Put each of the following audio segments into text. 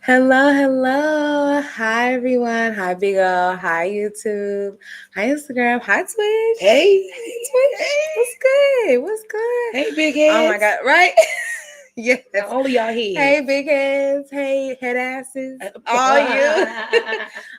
Hello, hello. Hi, everyone. Hi, Big O. Hi, YouTube. Hi, Instagram. Hi, Twitch. Hey, Hey, Twitch. What's good? What's good? hey, big Oh, my heads. God. Right? Yes. Now, all of y'all Hey, heads. big heads. Hey, head asses. All you.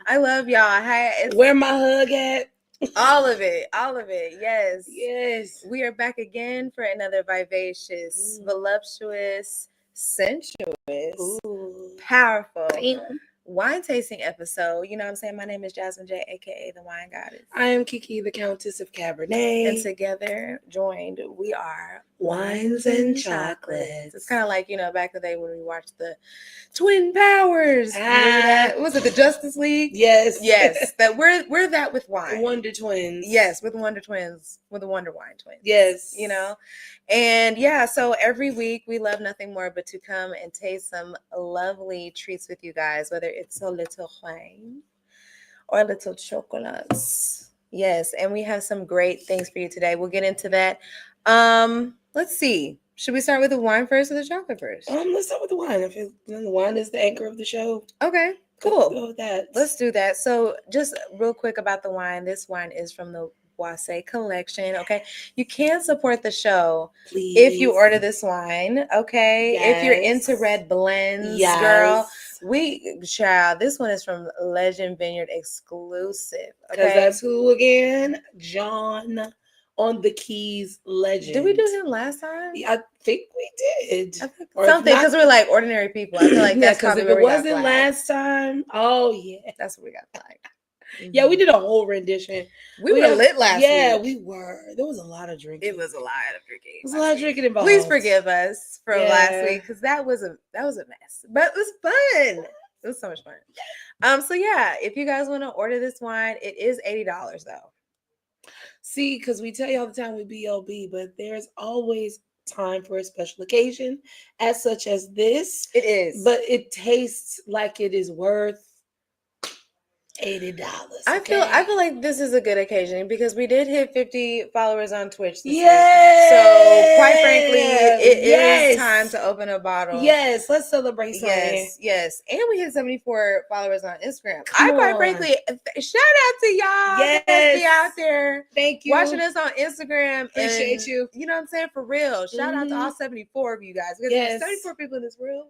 I love y'all. Hi, it's Where my hug at? all of it. All of it. Yes. Yes. We are back again for another vivacious, voluptuous, sensuous, Ooh. powerful Damn. wine tasting episode. You know what I'm saying? My name is Jasmine J, aka the Wine Goddess. I am Kiki, the Kountess of And Kabernet. together, joined, we are Wines and chocolates. It's kind of like, back in the day when we watched the Twin Powers. Remember Ah. that? Was it the Justice League? Yes. Yes. That we're that with wine. Wonder Twins. Yes, with the Wonder Twins, with the Wonder Wine Twins. Yes. And yeah, so every week we love nothing more but to come and taste some lovely treats with you guys, whether it's a little wine or a little chocolates. Yes, and we have some great things for you today. We'll get into that. Let's see. Should we start with the wine first or the chocolate first? Let's start with the wine. I feel the wine is the anchor of the show. Okay, Let's cool. go with that. Let's do that. So just real quick about the wine. This wine is from the Boise collection. Okay. You can support the show Please. if you order this wine. Okay. Yes. If you're into red blends, girl. Child, this one is from Legend Vineyard Exclusive. Because Okay. that's who again? John on the Keys Legend. Did we do him last time? Yeah, I think we did. Or something, because we're like ordinary people. I feel like that's because probably if where it we got wasn't flagged. last time, oh yeah, that's what we got flagged. Yeah, we did a whole rendition. We were lit last week. Yeah, we were. There was a lot of drinking. It was a lot of drinking. It was a lot of drinking involved. Please forgive us for last week because that was a mess, but it was fun. It was so much fun. So yeah, if you guys want to order this wine, it is $80 though. See, because we tell you all the time we BLB, but there's always time for a special occasion, as such as this. It is, but it tastes like it is worth $80. I feel like this is a good occasion because we did hit 50 followers on Twitch this week. So quite frankly, it is time to open a bottle. Yes, let's celebrate something. Yes. And we hit 74 followers on Instagram. Quite frankly, shout out to y'all. Yes. Be out there. Thank you. Watching us on Instagram. Appreciate you. You know what I'm saying? For real. Shout out to all 74 of you guys. Because yes. 74 people in this room.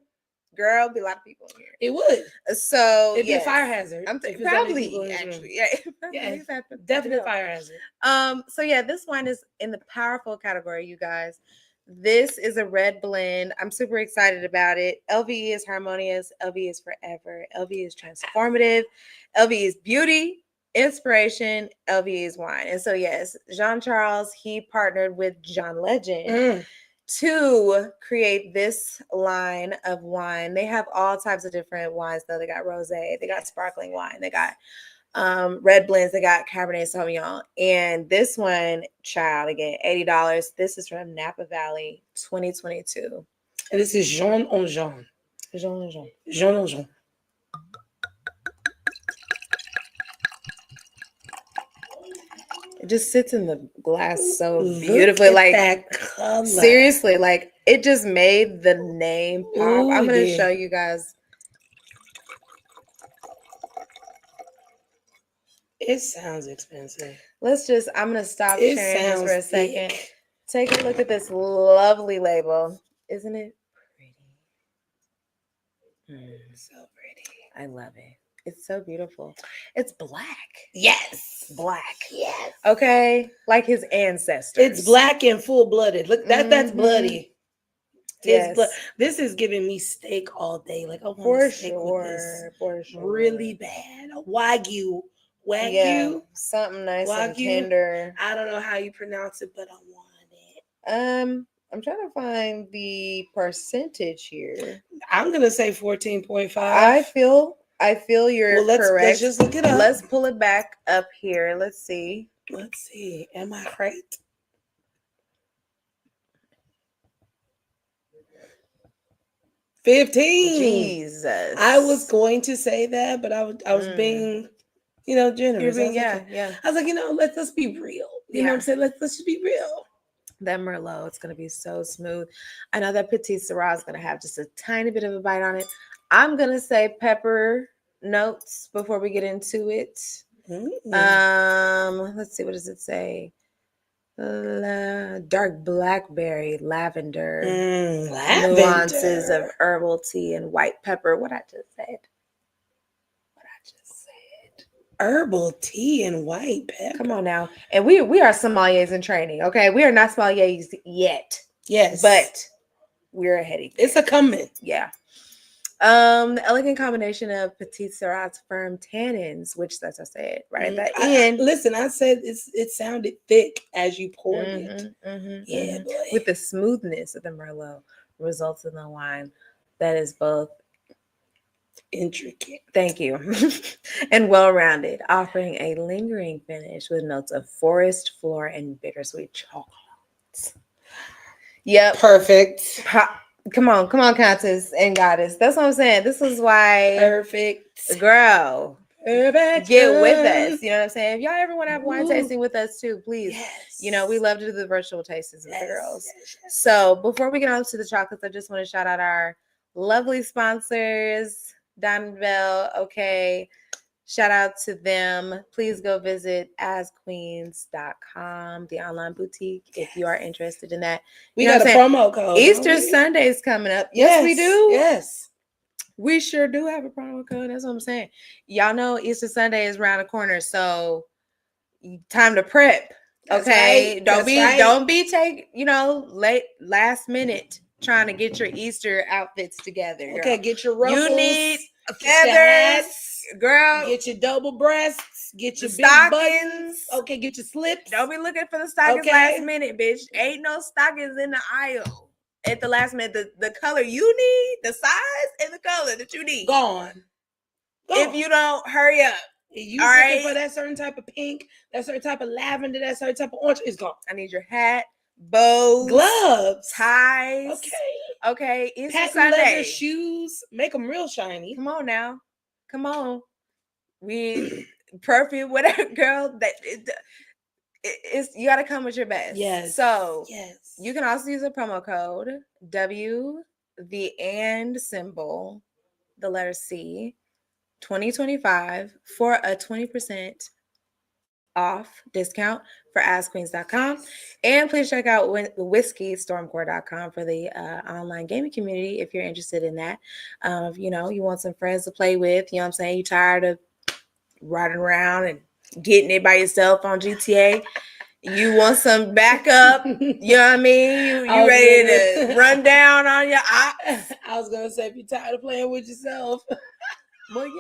Girl, be a lot of people in here. It would. So it'd be a fire hazard. Probably actually, yeah, definitely fire hazard. So yeah, this wine is in the powerful category, you guys. This is a red blend. I'm super excited about it. LVE is harmonious. LVE is forever. LVE is transformative. LVE is beauty, inspiration. LVE is wine. And so yes, Jean Charles, he partnered with John Legend. To create this line of wine. They have all types of different wines though. They got rosé, they got sparkling wine, they got red blends, they got Cabernet Sauvignon. And this one, child, again, $80. This is from Napa Valley 2022. And this is Jaune en Jaune. Jaune en Jaune. Jaune en Jaune. It just sits in the glass so beautifully. Like that color. Seriously, like it just made the name pop. Ooh, I'm gonna show you guys. It sounds expensive. I'm gonna stop sharing this for a second. Take a look at this lovely label. Isn't it pretty? So pretty. I love it. It's so beautiful. It's black. Yes. Black. Yes. Okay. Like his ancestors. It's black and full-blooded. Look, that's bloody. Yes. This is giving me steak all day. Like, I want for steak sure. with this. For sure. Really bad. Wagyu. Yeah, something nice and tender. I don't know how you pronounce it, but I want it. I'm trying to find the percentage here. I'm gonna say 14.5. I feel you're correct. Let's just look it up. Let's pull it back up here. Let's see. Am I right? $15. Jesus. I was going to say that, but I was being, generous. Yeah. I was like, let's be real. You know what I'm saying? Let's just be real. That Merlot, it's going to be so smooth. I know that Petite Sirah is going to have just a tiny bit of a bite on it. I'm going to say pepper notes before we get into it. Let's see, what does it say? Dark blackberry, lavender, nuances of herbal tea and white pepper. What I just said. Herbal tea and white pepper. Come on now. And we are sommeliers in training, okay? We are not sommeliers yet. Yes. But we're ahead of you. It's a coming. Yeah. The elegant combination of Petite Sirah's firm tannins, which, as I said, right at the end. Listen, I said it sounded thick as you poured it. Yeah, boy. With the smoothness of the Merlot results in the wine that is both intricate. Thank you. And well-rounded, offering a lingering finish with notes of forest, floor, and bittersweet chocolates. Yep. Perfect. Come on, Kountess and Goddess. That's what I'm saying. This is why. Perfect. Girl. Perfect. Get with us. You know what I'm saying? If y'all ever want to have wine tasting with us too, please. Yes. You know, we love to do the virtual tastings with the girls. Yes. So before we get on to the chocolates, I just want to shout out our lovely sponsors, Donville. Okay. Shout out to them. Please go visit asqueens.com, the online boutique, if you are interested in that. We got a promo code. Easter Sunday is coming up. Yes, we do. Yes. We sure do have a promo code. That's what I'm saying. Y'all know Easter Sunday is around the corner, so time to prep. Okay. Don't be late last minute trying to get your Easter outfits together. Girl. Okay, get your ruffles. You need feathers. Girl, get your double breasts, get your stockings. Big buttons. Okay, get your slips. Don't be looking for the stockings last minute, bitch. Ain't no stockings in the aisle at the last minute. The color you need, the size, and the color that you need. Gone. If you don't hurry up. You looking for that certain type of pink, that certain type of lavender, that certain type of orange, it's gone. I need your hat, bows, gloves, ties. Okay. Easter Sunday. Leather shoes, make them real shiny. Come on now. Come on. We perfume, whatever, girl. It's you got to come with your best. Yes. So you can also use a promo code W, the and symbol, the letter C, 2025 for a 20% off discount for asqueens.com. And please check out whiskey.stormcore.com for the online gaming community if you're interested in that. You want some friends to play with, you know what I'm saying? You're tired of riding around and getting it by yourself on GTA. You want some backup, you know what I mean? You ready to run down on your ops? I was going to say, if you're tired of playing with yourself. Well,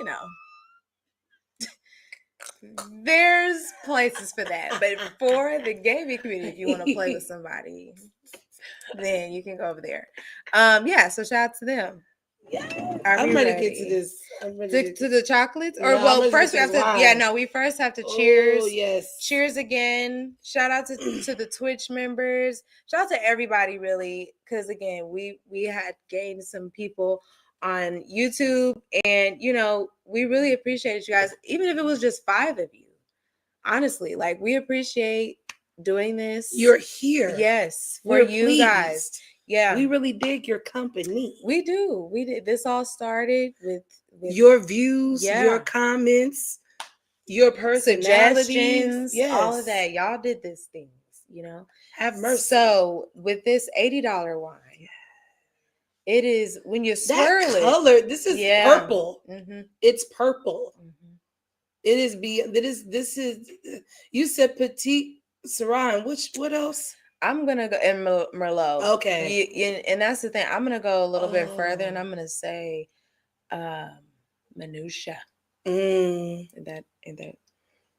there's places for that. But for the gaming community, if you want to play with somebody, then you can go over there. So shout out to them. Yeah, I'm ready to get to this. To the chocolates? First we have to we first have to cheers. Oh, yes. Cheers again. Shout out to the Twitch members. Shout out to everybody really, because again, we had gained some people on YouTube, and we really appreciate you guys, even if it was just 5 of you. Honestly, like, we appreciate doing this. You're here. Yes, for you pleased. Guys. Yeah, we really dig your company. We do. We did. This all started with your views, your comments, your personalities, all of that. Y'all did these things, Have mercy. So with this $80 wine, it is, when you swirl that color, it. This is purple. Mm-hmm. It's purple. Mm-hmm. It is. This is. You said Petite Sirah. What else? I'm gonna go in Merlot. Okay. And that's the thing. I'm gonna go a little bit further, and I'm gonna say, minutia. In that.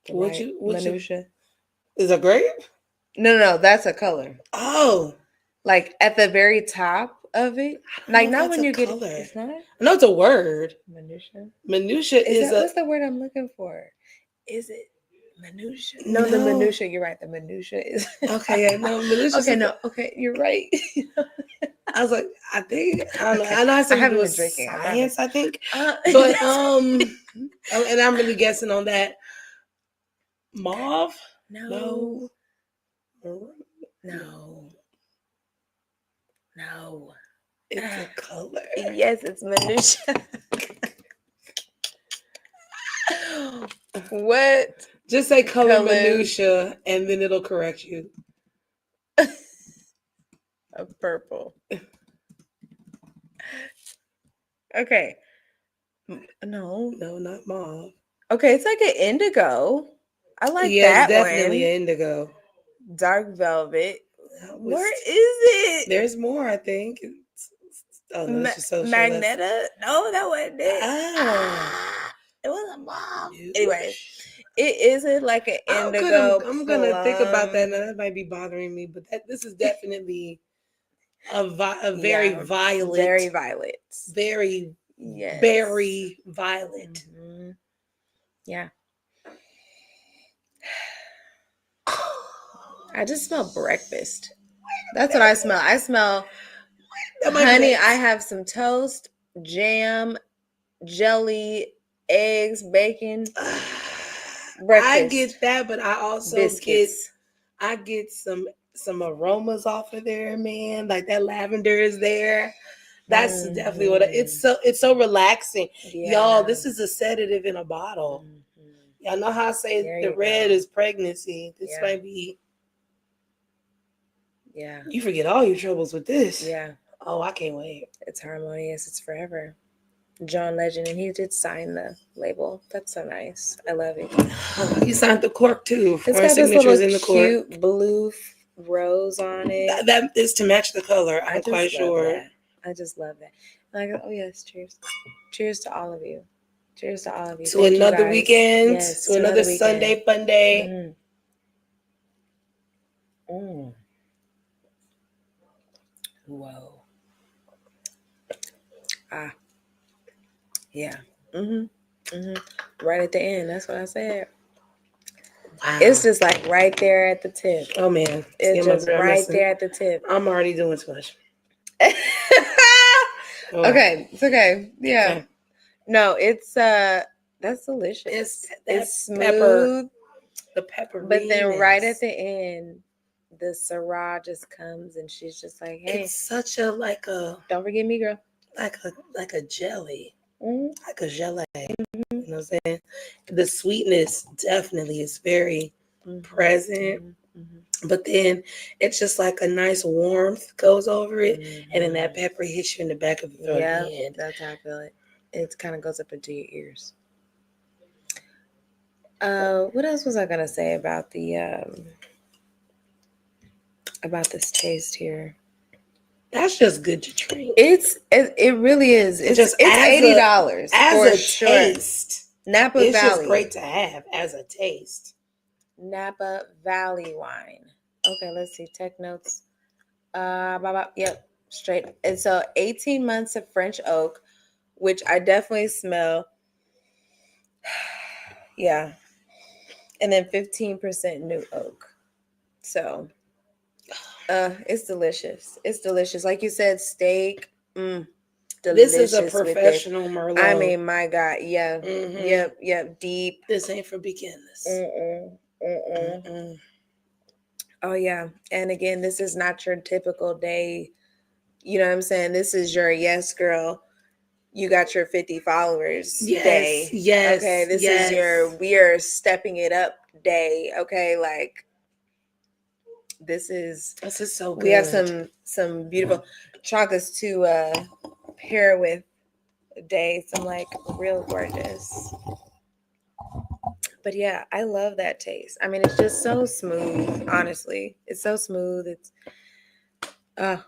Minutia. Is a grape? No, that's a color. Oh, like at the very top of it, like not when you get it. It's not. No, it's a word. Minutia. Minutia is what's the word I'm looking for? Is it minutia? No, the minutia. You're right. The minutia is okay. No, minutia. Okay, no. Okay, you're right. I was like, I think I don't know. I know I haven't been drinking science. I think, but and I'm really guessing on that. Mauve? No. No. It's a color. Yes, it's minutia. What Just say color colors minutia, and then it'll correct you. of purple? Okay. No. No, not mauve. Okay, it's like an indigo. I like Yeah, that it's definitely one. an indigo. Dark velvet. That was- Where is it? There's more, I think. Oh no, it's just so Magneta? No, that wasn't it. Ah. It wasn't mom. No. Anyway, it isn't like an indigo. I'm gonna think about that. plum. Now that might be bothering me, but this is definitely a very Yeah, violet, very violet. very Yes. berry violet. Mhm. Yeah. I just smell breakfast. That's what I smell. I smell honey. I have some toast, jam, jelly, eggs, bacon, breakfast. I get that, but I also biscuits. get some aromas off of there, man. Like that lavender is there. That's definitely what it's so relaxing. Yeah. Y'all, this is a sedative in a bottle. Y'all know how I say the red is pregnancy. This might be. Yeah. You forget all your troubles with this. Yeah. Oh, I can't wait. It's harmonious. It's forever. John Legend, and he did sign the label. That's so nice. I love it. He signed the cork too. It's got this little cute blue rose on it. That is to match the color. I'm quite sure. That. I just love that. And I go, oh yes, cheers. Cheers to all of you. Cheers to all of you. To another weekend. Yes, to another Sunday fun day. Whoa. Ah. Yeah. Right at the end. That's what I said. Wow. It's just like right there at the tip. Oh man. It's just right there at the tip. I'm already doing too much. Okay. It's okay. Yeah. Okay. No, it's that's delicious. It's smooth. Pepper. The pepper. But then right at the end, the Syrah just comes and she's just like, hey. It's such a don't forget me, girl. Like a jelly. Like a gelée. You know what I'm saying? The sweetness definitely is very present. But then it's just like a nice warmth goes over it. And then that pepper hits you in the back of the throat. Yeah, that's how I feel it. It kind of goes up into your ears. What else was I gonna say about this taste here? That's just good to drink. It really is. It's $80 as a sure. taste. Napa it's Valley. It's just great to have as a taste. Napa Valley wine. Okay, let's see. Tech notes. Yep, straight. And so 18 months of French oak, which I definitely smell. Yeah. And then 15% new oak. So it's delicious. It's delicious. Like you said, steak. Delicious. This is a professional Merlot. I mean, my God. Yeah. Yep. Deep. This ain't for beginners. Oh, yeah. And again, this is not your typical day. You know what I'm saying? This is your yes, girl. You got your 50 followers day. Yes. Okay. This is we are stepping it up day. Okay. Like, this is so good. We have some beautiful chocolates to pair with day. Some like real gorgeous. But yeah, I love that taste. I mean, it's just so smooth, honestly. It's so smooth. It's I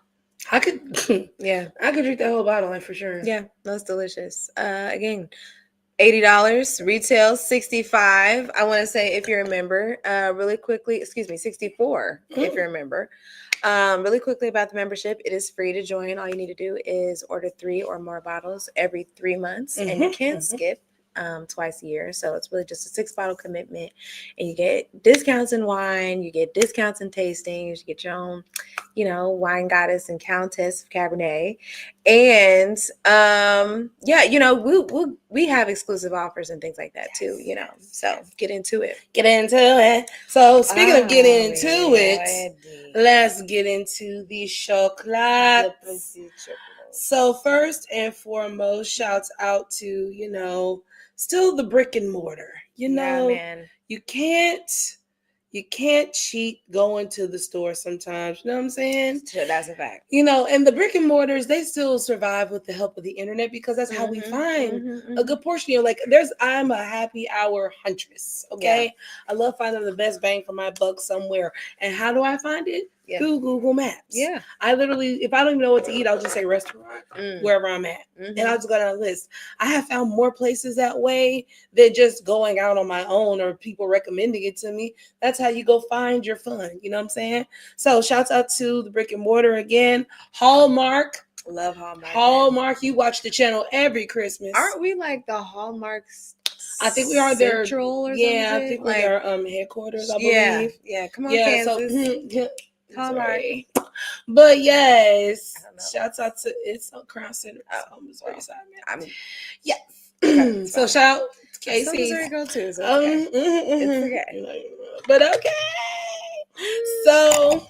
could drink that whole bottle, like for sure. Yeah, that's delicious. Again, $80, retail $65. I want to say if you're a member, really quickly, $64 if you're a member. Really quickly about the membership, it is free to join. All you need to do is order 3 or more bottles every 3 months, and you can skip twice a year. So it's really just a 6-bottle commitment, and you get discounts in wine, you get discounts in tastings, you get your own, wine goddess and Kountess of Cabernet. And we have exclusive offers and things like that too, So get into it. So speaking of getting into it, Let's get into the chocolate. So first and foremost, shouts out to, still the brick and mortar. Man. You can't cheat going to the store sometimes. You know what I'm saying? That's a fact. And the brick and mortars, they still survive with the help of the internet because that's how we find a good portion. I'm a happy hour huntress. Okay. Yeah. I love finding the best bang for my buck somewhere. And how do I find it? Yeah. Through Google Maps. Yeah. I literally, if I don't even know what to eat, I'll just say restaurant wherever I'm at. And I'll just go down a list. I have found more places that way than just going out on my own or people recommending it to me. That's how you go find your fun. You know what I'm saying? So shouts out to the brick and mortar again. Hallmark. Love Hallmark. Hallmark. You watch the channel every Christmas. Aren't we like the Hallmarks? I think we are their central or yeah. something? I think we are headquarters. I believe. Yeah. Come on, Kansas. So Hallmark. But yes, shouts out to it's on Crown Center. Missouri side, man. Yes. Okay, so shout out to Casey. Missouri girl too. So okay. It's okay. But okay. So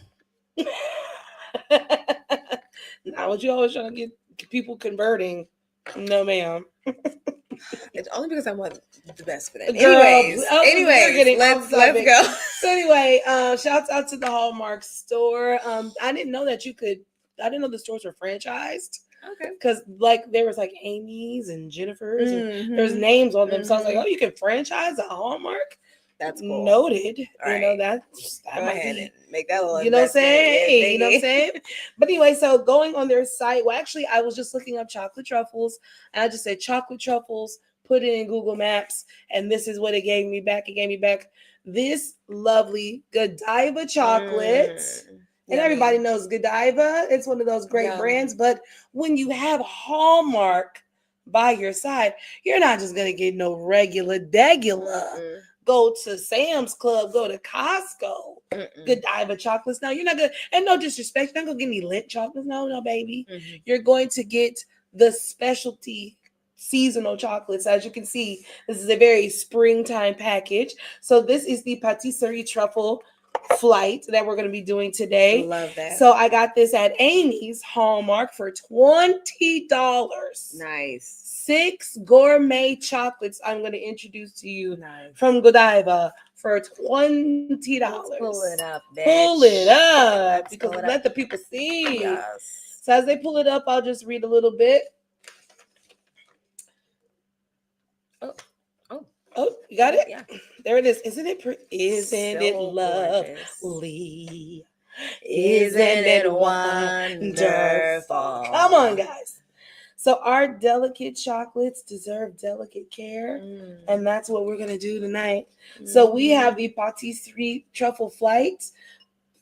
now what you always trying to get people converting? No, ma'am. It's only because I want the best for them. Anyways, let's go. So anyway, shouts out to the Hallmark store. I didn't know the stores were franchised. Okay. Because there was Amy's and Jennifer's and there's names on them. So I was like, oh, you can franchise a Hallmark? That's cool. Noted. Right. That go ahead and make that a little you know what I'm saying? You know what I'm saying? But anyway, so going on their site, well, actually, I was just looking up chocolate truffles, and I just said chocolate truffles, put it in Google Maps, and this is what it gave me back. It gave me back this lovely Godiva chocolate. And everybody knows Godiva. It's one of those great brands. But when you have Hallmark by your side, you're not just going to get no regular. Go to Sam's Club, go to Costco, Godiva chocolates. Now, you're not going to, and no disrespect, you're not going to get any Lindt chocolates. No, baby. You're going to get the specialty seasonal chocolates. As you can see, this is a very springtime package. So this is the Pâtisserie Truffle flight that we're going to be doing today. Love that. So I got this at Amy's Hallmark for $20. Nice. 6 gourmet chocolates I'm going to introduce to you from Godiva for $20. Let's pull it up, bitch. Pull it up because let the people see. Yes. So as they pull it up, I'll just read a little bit. Oh, you got it? Yeah. There it is. Isn't it pretty? Isn't it lovely? Isn't it wonderful? Come on, guys. So our delicate chocolates deserve delicate care, and that's what we're going to do tonight. So we have the Pâtisserie Truffle Flight.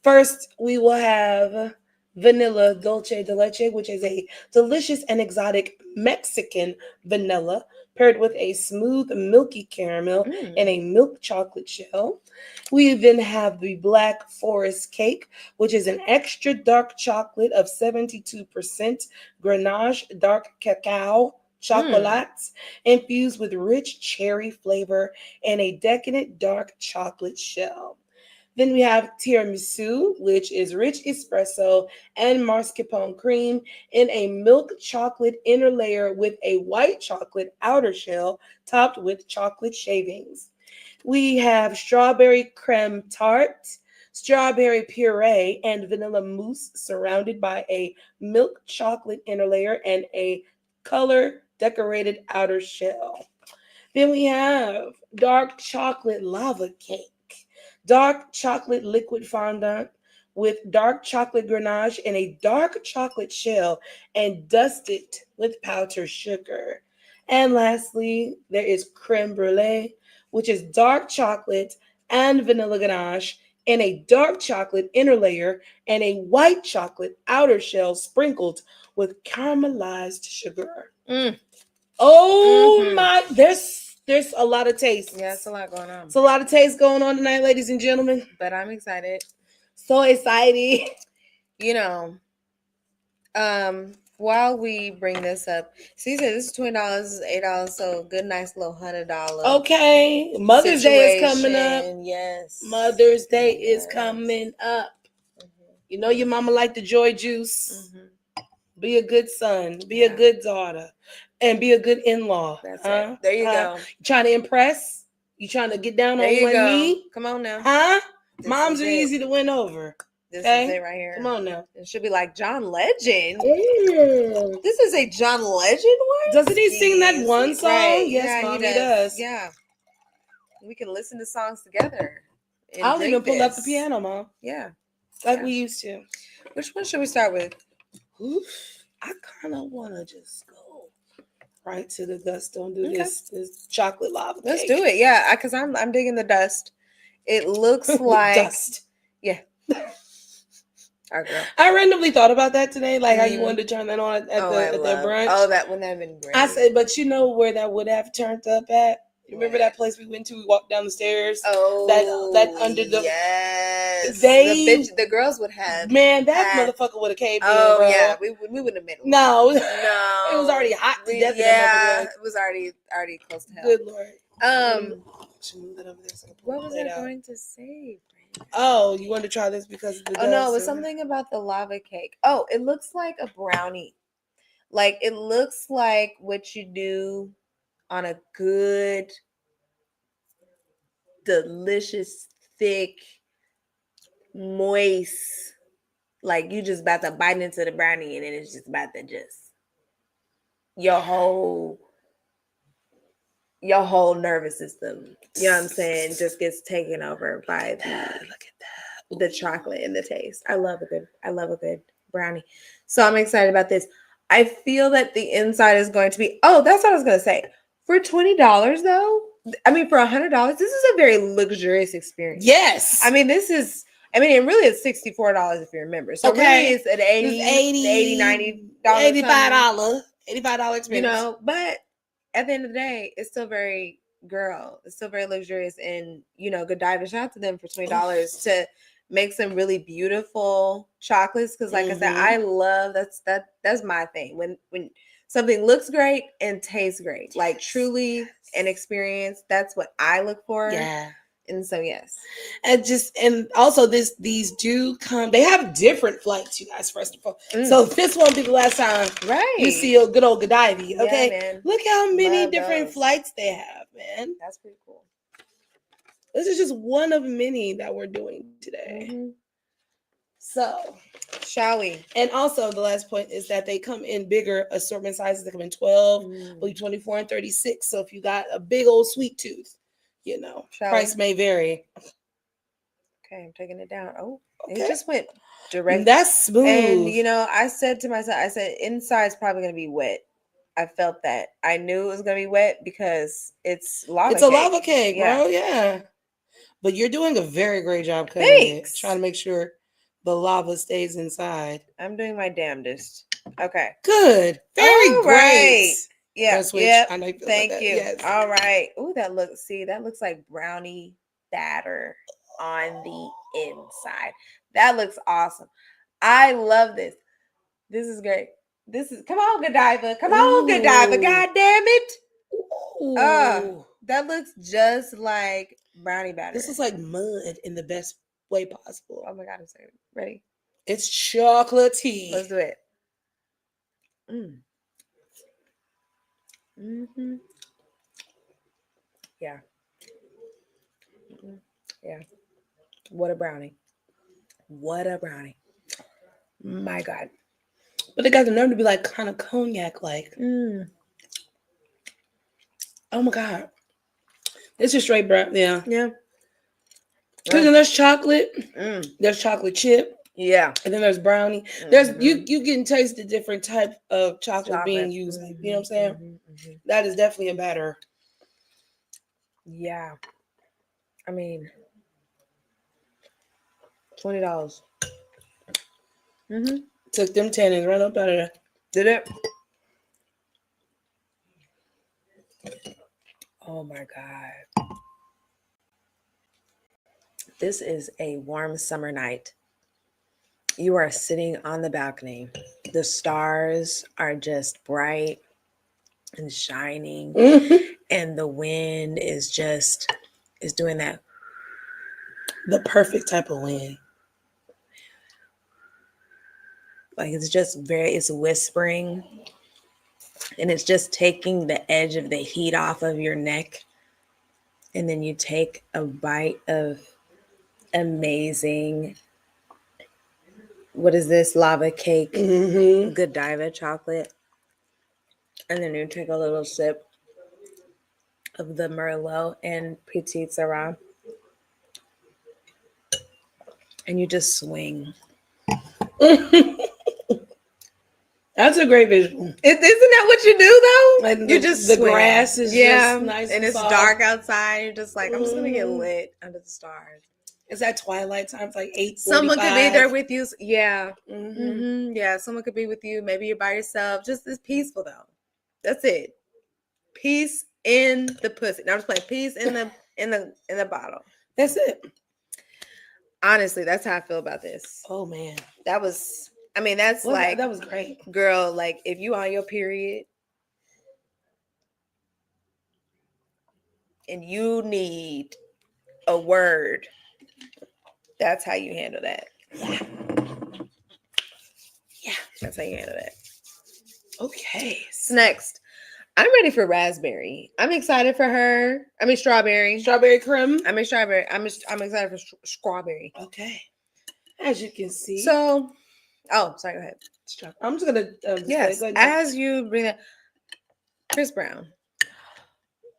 First, we will have vanilla dulce de leche, which is a delicious and exotic Mexican vanilla paired with a smooth milky caramel and a milk chocolate shell. We then have the Black Forest Cake, which is an extra dark chocolate of 72% Grenache dark cacao chocolates infused with rich cherry flavor and a decadent dark chocolate shell. Then we have tiramisu, which is rich espresso and mascarpone cream in a milk chocolate inner layer with a white chocolate outer shell topped with chocolate shavings. We have strawberry crème tarte, strawberry puree, and vanilla mousse surrounded by a milk chocolate inner layer and a color decorated outer shell. Then we have dark chocolate lava cake. Dark chocolate liquid fondant with dark chocolate ganache and a dark chocolate shell and dusted with powdered sugar. And lastly, there is crème brûlée, which is dark chocolate and vanilla ganache and a dark chocolate inner layer and a white chocolate outer shell sprinkled with caramelized sugar. Oh my, there's a lot of taste. Yeah, it's a lot going on. It's a lot of taste going on tonight, ladies and gentlemen. But I'm excited. So excited. While we bring this up, so you said this is $20, this is $8, so good, nice little $100. Okay. Mother's Day is coming up. Yes. Mother's Day is coming up. You know your mama like the joy juice. Mhm. Be a good son. Be a good daughter. And be a good in-law. That's it. There you go. You trying to impress? You trying to get down There on you one go. knee? Come on now. Huh? This Moms is are it. easy to win over. This Okay? is it right here. Come on now. It should be like John Legend. Mm. This is a John Legend one? Doesn't he sing that one song? Right. Yes, yeah, Mommy he does. Yeah. We can listen to songs together. I'll even pull up the piano, Mom. Yeah. Like we used to. Which one should we start with? Oof. I kind of want to just go right to the gusto and do this chocolate lava Let's cake. do it. Yeah, because I'm digging the dust. It looks like dust. Yeah. Our girl. I randomly thought about that today, like how you wanted to turn that on at the brunch. Oh, that wouldn't have been great. I said, but you know where that would have turned up at? You remember that place we went to? We walked down the stairs. Oh, that under the the girls would have. Man, that motherfucker would have caved in. Oh bro. Yeah, we wouldn't have made it. No, it was already hot to death. Yeah, it was already close to hell. Good Lord. What was I going to say? Oh, you wanted to try this because of the dust? No, it was something about the lava cake. Oh, it looks like a brownie. Like it looks like what you do on a good, delicious, thick, moist, like you just about to bite into the brownie and then it's just about to just your whole nervous system, you know what I'm saying, just gets taken over by the chocolate and the taste. I love a good brownie. So I'm excited about this. I feel that the inside is going to be, that's what I was going to say. For $20 though, I mean, for $100, this is a very luxurious experience. Yes. I mean, it really is $64 if you remember. So really it's an $80, $90, $85 experience. You know, but at the end of the day, it's still very it's still very luxurious. And, you know, Godiva, shout out to them for $20 to make some really beautiful chocolates. Cause like I said, I love, that's my thing. When something looks great and tastes great, like truly an experience, that's what I look for. Yeah. And so, yes. And also these do come, they have different flights, you guys, first of all. So this won't be the last time you see a good old Godiva, okay? Yeah, man. Look how many different flights they have, man. That's pretty cool. This is just one of many that we're doing today. So, shall we? And also, the last point is that they come in bigger assortment sizes. They come in 12, 24, and 36. So if you got a big old sweet tooth, you know, price may vary. Okay, I'm taking it down. Oh, it just went direct. That's smooth. And, you know, I said to myself, inside's probably going to be wet. I felt that. I knew it was going to be wet because it's lava cake. It's a lava cake, bro. Yeah. But you're doing a very great job cutting it. Trying to make sure the lava stays inside. I'm doing my damnedest. Okay. Good. Very great. Right. Yeah. Yep. Thank you. Yes. All right. Ooh, that looks like brownie batter on the inside. That looks awesome. I love this. This is great. Come on, Godiva. Come on, Godiva. God damn it. That looks just like brownie batter. This is like mud in the best way possible. Oh my God, I'm excited. Ready? It's chocolatey. Let's do it. Yeah. Yeah. What a brownie. What a brownie. My God. But it got the nerve to be like kind of cognac like. Oh my God. It's just straight brown. Yeah. Yeah. Because then there's chocolate. There's chocolate chip. Yeah. And then there's brownie. There's you can taste the different type of chocolate being used. You know what I'm saying? That is definitely a batter. Yeah. I mean, $20. Took them tannins right up out of there. Did it? Oh my God. This is a warm summer night. You are sitting on the balcony. The stars are just bright and shining. And the wind is doing that. The perfect type of wind. Like it's whispering, and it's just taking the edge of the heat off of your neck. And then you take a bite of amazing, what is this, lava cake, Godiva chocolate. And then you take a little sip of the Merlot and Petite Sirah. And you just swing. That's a great visual. Isn't that what you do though? Like you just the swing. grass is just nice and it's soft. dark outside. You're just like, I'm just gonna get lit under the stars. Is that twilight time? It's like 8:45. Someone could be there with you. Yeah. Yeah, someone could be with you. Maybe you're by yourself. Just as peaceful though. That's it. Peace in the pussy. Now I'm just playing peace in the bottle. That's it. Honestly, that's how I feel about this. Oh man. That was that was great. Girl, like if you on your period and you need a word, that's how you handle that. Yeah. That's how you handle that. Okay. So next, I'm ready for raspberry. I'm excited for her. I mean strawberry. Strawberry crème. I mean strawberry. I'm excited for strawberry. Okay. As you can see. So, sorry, go ahead. I'm just gonna yes. As you bring that, Chris Brown.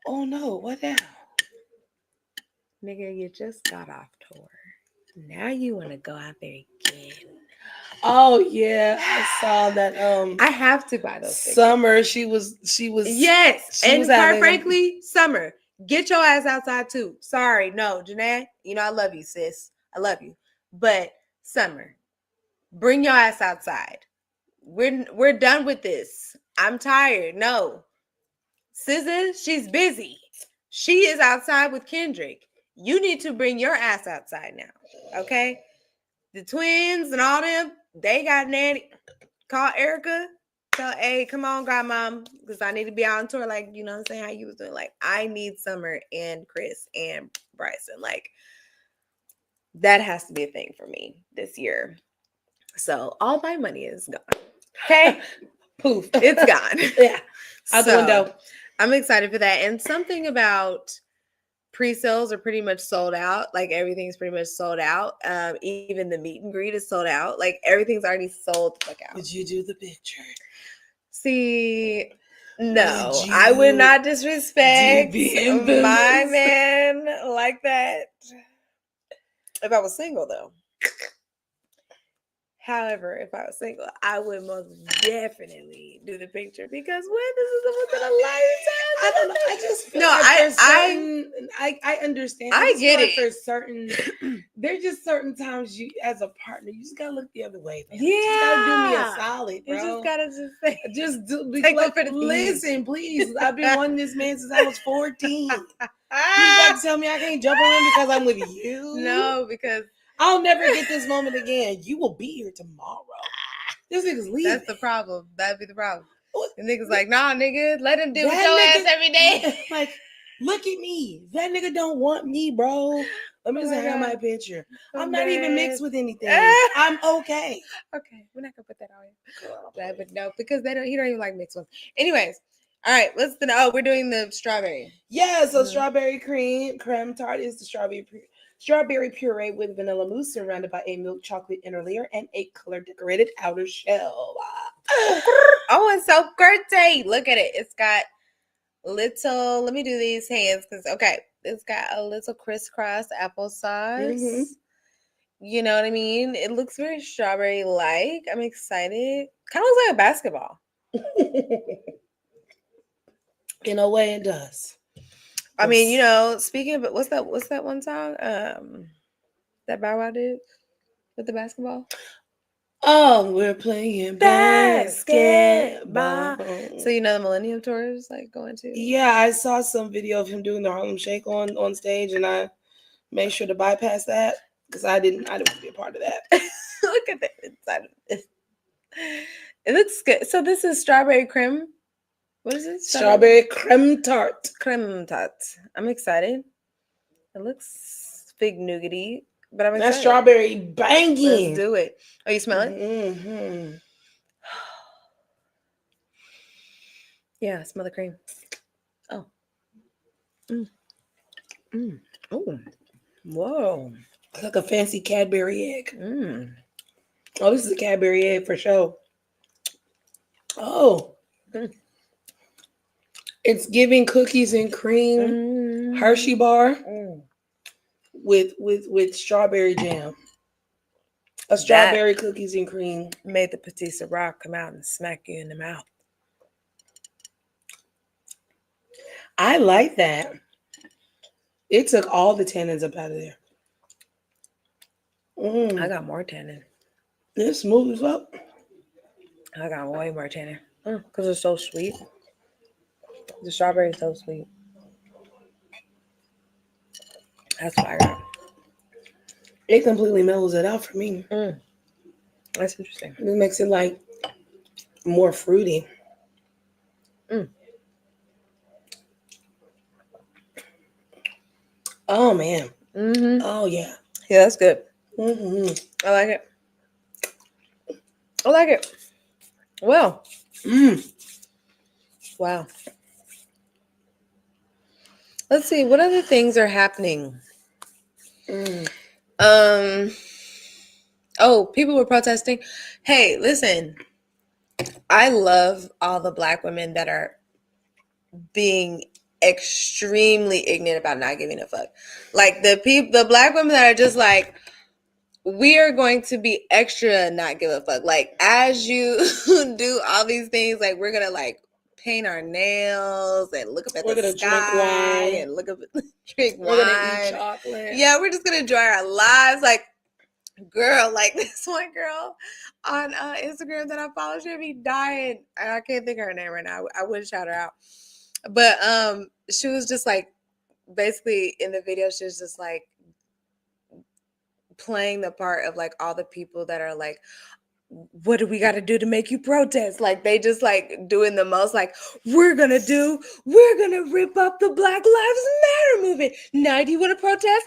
Oh no! What now? Nigga, you just got off tour. Now you want to go out there again. Oh yeah, I saw that. I have to buy those tickets. Summer, she was. Yes, and quite frankly, Summer, get your ass outside too. Sorry, no, Janae. You know I love you, sis. I love you, but Summer, bring your ass outside. We're done with this. I'm tired. No, SZA, she's busy. She is outside with Kendrick. You need to bring your ass outside now, okay? The twins and all them, they got nanny. Call Erica. Tell, hey, come on, godmom, because I need to be on tour. Like, you know what I'm saying? How you was doing? Like, I need Summer and Chris and Bryson. Like, that has to be a thing for me this year. So all my money is gone. Okay? Poof. It's gone. Yeah. Out the window. I'm excited for that. And something about pre-sales are pretty much sold out. Like everything's pretty much sold out. Even the meet and greet is sold out. Like everything's already sold the fuck out. Did you do the picture? See, no, I would not disrespect my man like that. If I was single, though. However, if I was single, I would most definitely do the picture because when this is a once in a lifetime. I don't know. I just feel I understand. I get it. For certain, there's just certain times you, as a partner, you just gotta look the other way. Man. Yeah, you just gotta do me a solid, bro. You just gotta say, just do. Take like, for the listen, please. I've been wanting this man since I was 14. You got to tell me I can't jump on him because I'm with you? No, because I'll never get this moment again. You will be here tomorrow. This nigga's leaving. That's the problem. That'd be the problem. The nigga's like, nah, nigga, let him deal with your ass every day. Like, look at me. That nigga don't want me, bro. Let me just have my picture. I'm not even mixed with anything. I'm okay. Okay, we're not gonna put that on here. But no, because he don't even like mixed ones. Anyways, all right, we're doing the strawberry. Yeah, so strawberry crème tarte is the strawberry puree with vanilla mousse surrounded by a milk chocolate inner layer and a color decorated outer shell. Oh, it's so pretty. Look at it. It's got little, let me do these hands because, it's got a little crisscross applesauce. Mm-hmm. You know what I mean? It looks very strawberry-like. I'm excited. Kind of looks like a basketball. In a way, it does. I mean, you know, speaking of, what's that one song? That Bow Wow did with the basketball? Oh, we're playing basketball. So you know the Millennium Tour is like going to? Yeah, I saw some video of him doing the Harlem Shake on stage, and I made sure to bypass that because I didn't want to be a part of that. Look at the inside of this. It looks good. So this is strawberry crème. What is it? Strawberry crème tarte. Crème tarte. I'm excited. It looks fig nougaty, but I'm excited. That strawberry banging. Let's do it. Oh, you smell it? Mm-hmm. Yeah, smell the cream. Oh. Oh. Whoa. It's like a fancy Cadbury egg. Mm. Oh, this is a Cadbury egg for sure. Oh. It's giving cookies and cream Hershey bar with strawberry jam. A strawberry cookies and cream. Made the Petite Sirah come out and smack you in the mouth. I like that. It took all the tannins up out of there. I got more tannin. It's smooth as fuck. I got way more tannin. Because it's so sweet. The strawberry is so sweet. That's what I got. It completely mellows it out for me. That's interesting. It makes it like more fruity. Oh man. Oh yeah. Yeah, that's good. I like it. I like it. Well. Wow. Let's see. What other things are happening? Oh, people were protesting. Hey, listen. I love all the Black women that are being extremely ignorant about not giving a fuck. Like the Black women that are just like, we are going to be extra not give a fuck. Like, as you do all these things, like, we're gonna like paint our nails and look up at the sky and look up drink wine. We're gonna eat chocolate. Yeah, we're just gonna enjoy our lives. Like, girl, like this one girl on Instagram that I follow, she'll be dying. I can't think of her name right now. I would shout her out. But she was just like, basically in the video, she was just like playing the part of like all the people that are like, what do we got to do to make you protest? Like, they just like doing the most, like, we're gonna rip up the Black Lives Matter movement. Now, do you want to protest?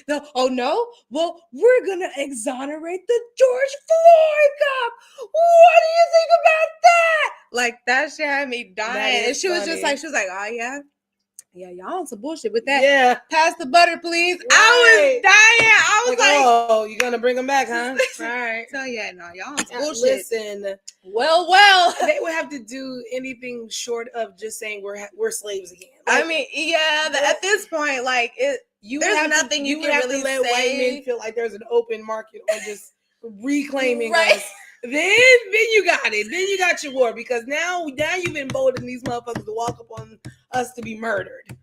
No, oh no? Well, we're gonna exonerate the George Floyd cop. What do you think about that? Like, that shit had me dying. And she was just like, oh yeah. Yeah, y'all on some bullshit with that. Yeah. Pass the butter, please. Right. I was dying. I was like, oh, you gonna bring them back, huh? All right. So yeah, no, y'all on some bullshit. Listen. Well. They would have to do anything short of just saying we're slaves again. Like, I mean, yeah, at this point, like, there's nothing you can really let say. White men feel like there's an open market on just reclaiming us. Then you got it. Then you got your war, because now you've emboldened these motherfuckers to walk up on us to be murdered.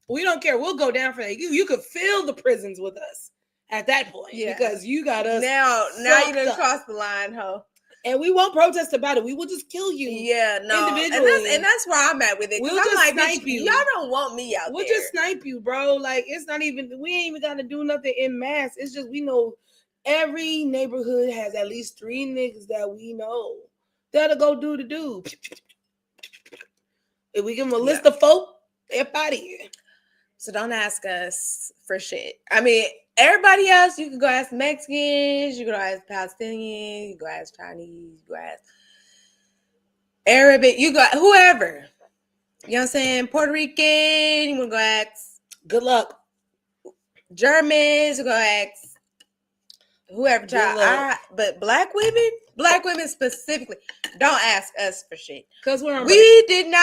We don't care. We'll go down for that. You could fill the prisons with us at that point, because you got us. Now you done crossed the line, ho. And we won't protest about it. We will just kill you. Yeah, no. Individually. And that's where I'm at with it. We'll just like, snipe you. Y'all don't want me out there. We'll just snipe you, bro. Like, it's not even, we ain't even got to do nothing in mass. It's just, we know every neighborhood has at least 3 niggas that we know that'll go do the do. If we give them a list of folk, they're out of here. So don't ask us for shit. I mean, everybody else, you can go ask Mexicans, you can go ask Palestinians, you can go ask Chinese, you can go ask Arabic, you got whoever. You know what I'm saying? Puerto Rican, you want to go ask. Good luck. Germans, you go ask whoever. But black women specifically, don't ask us for shit. Because we didn't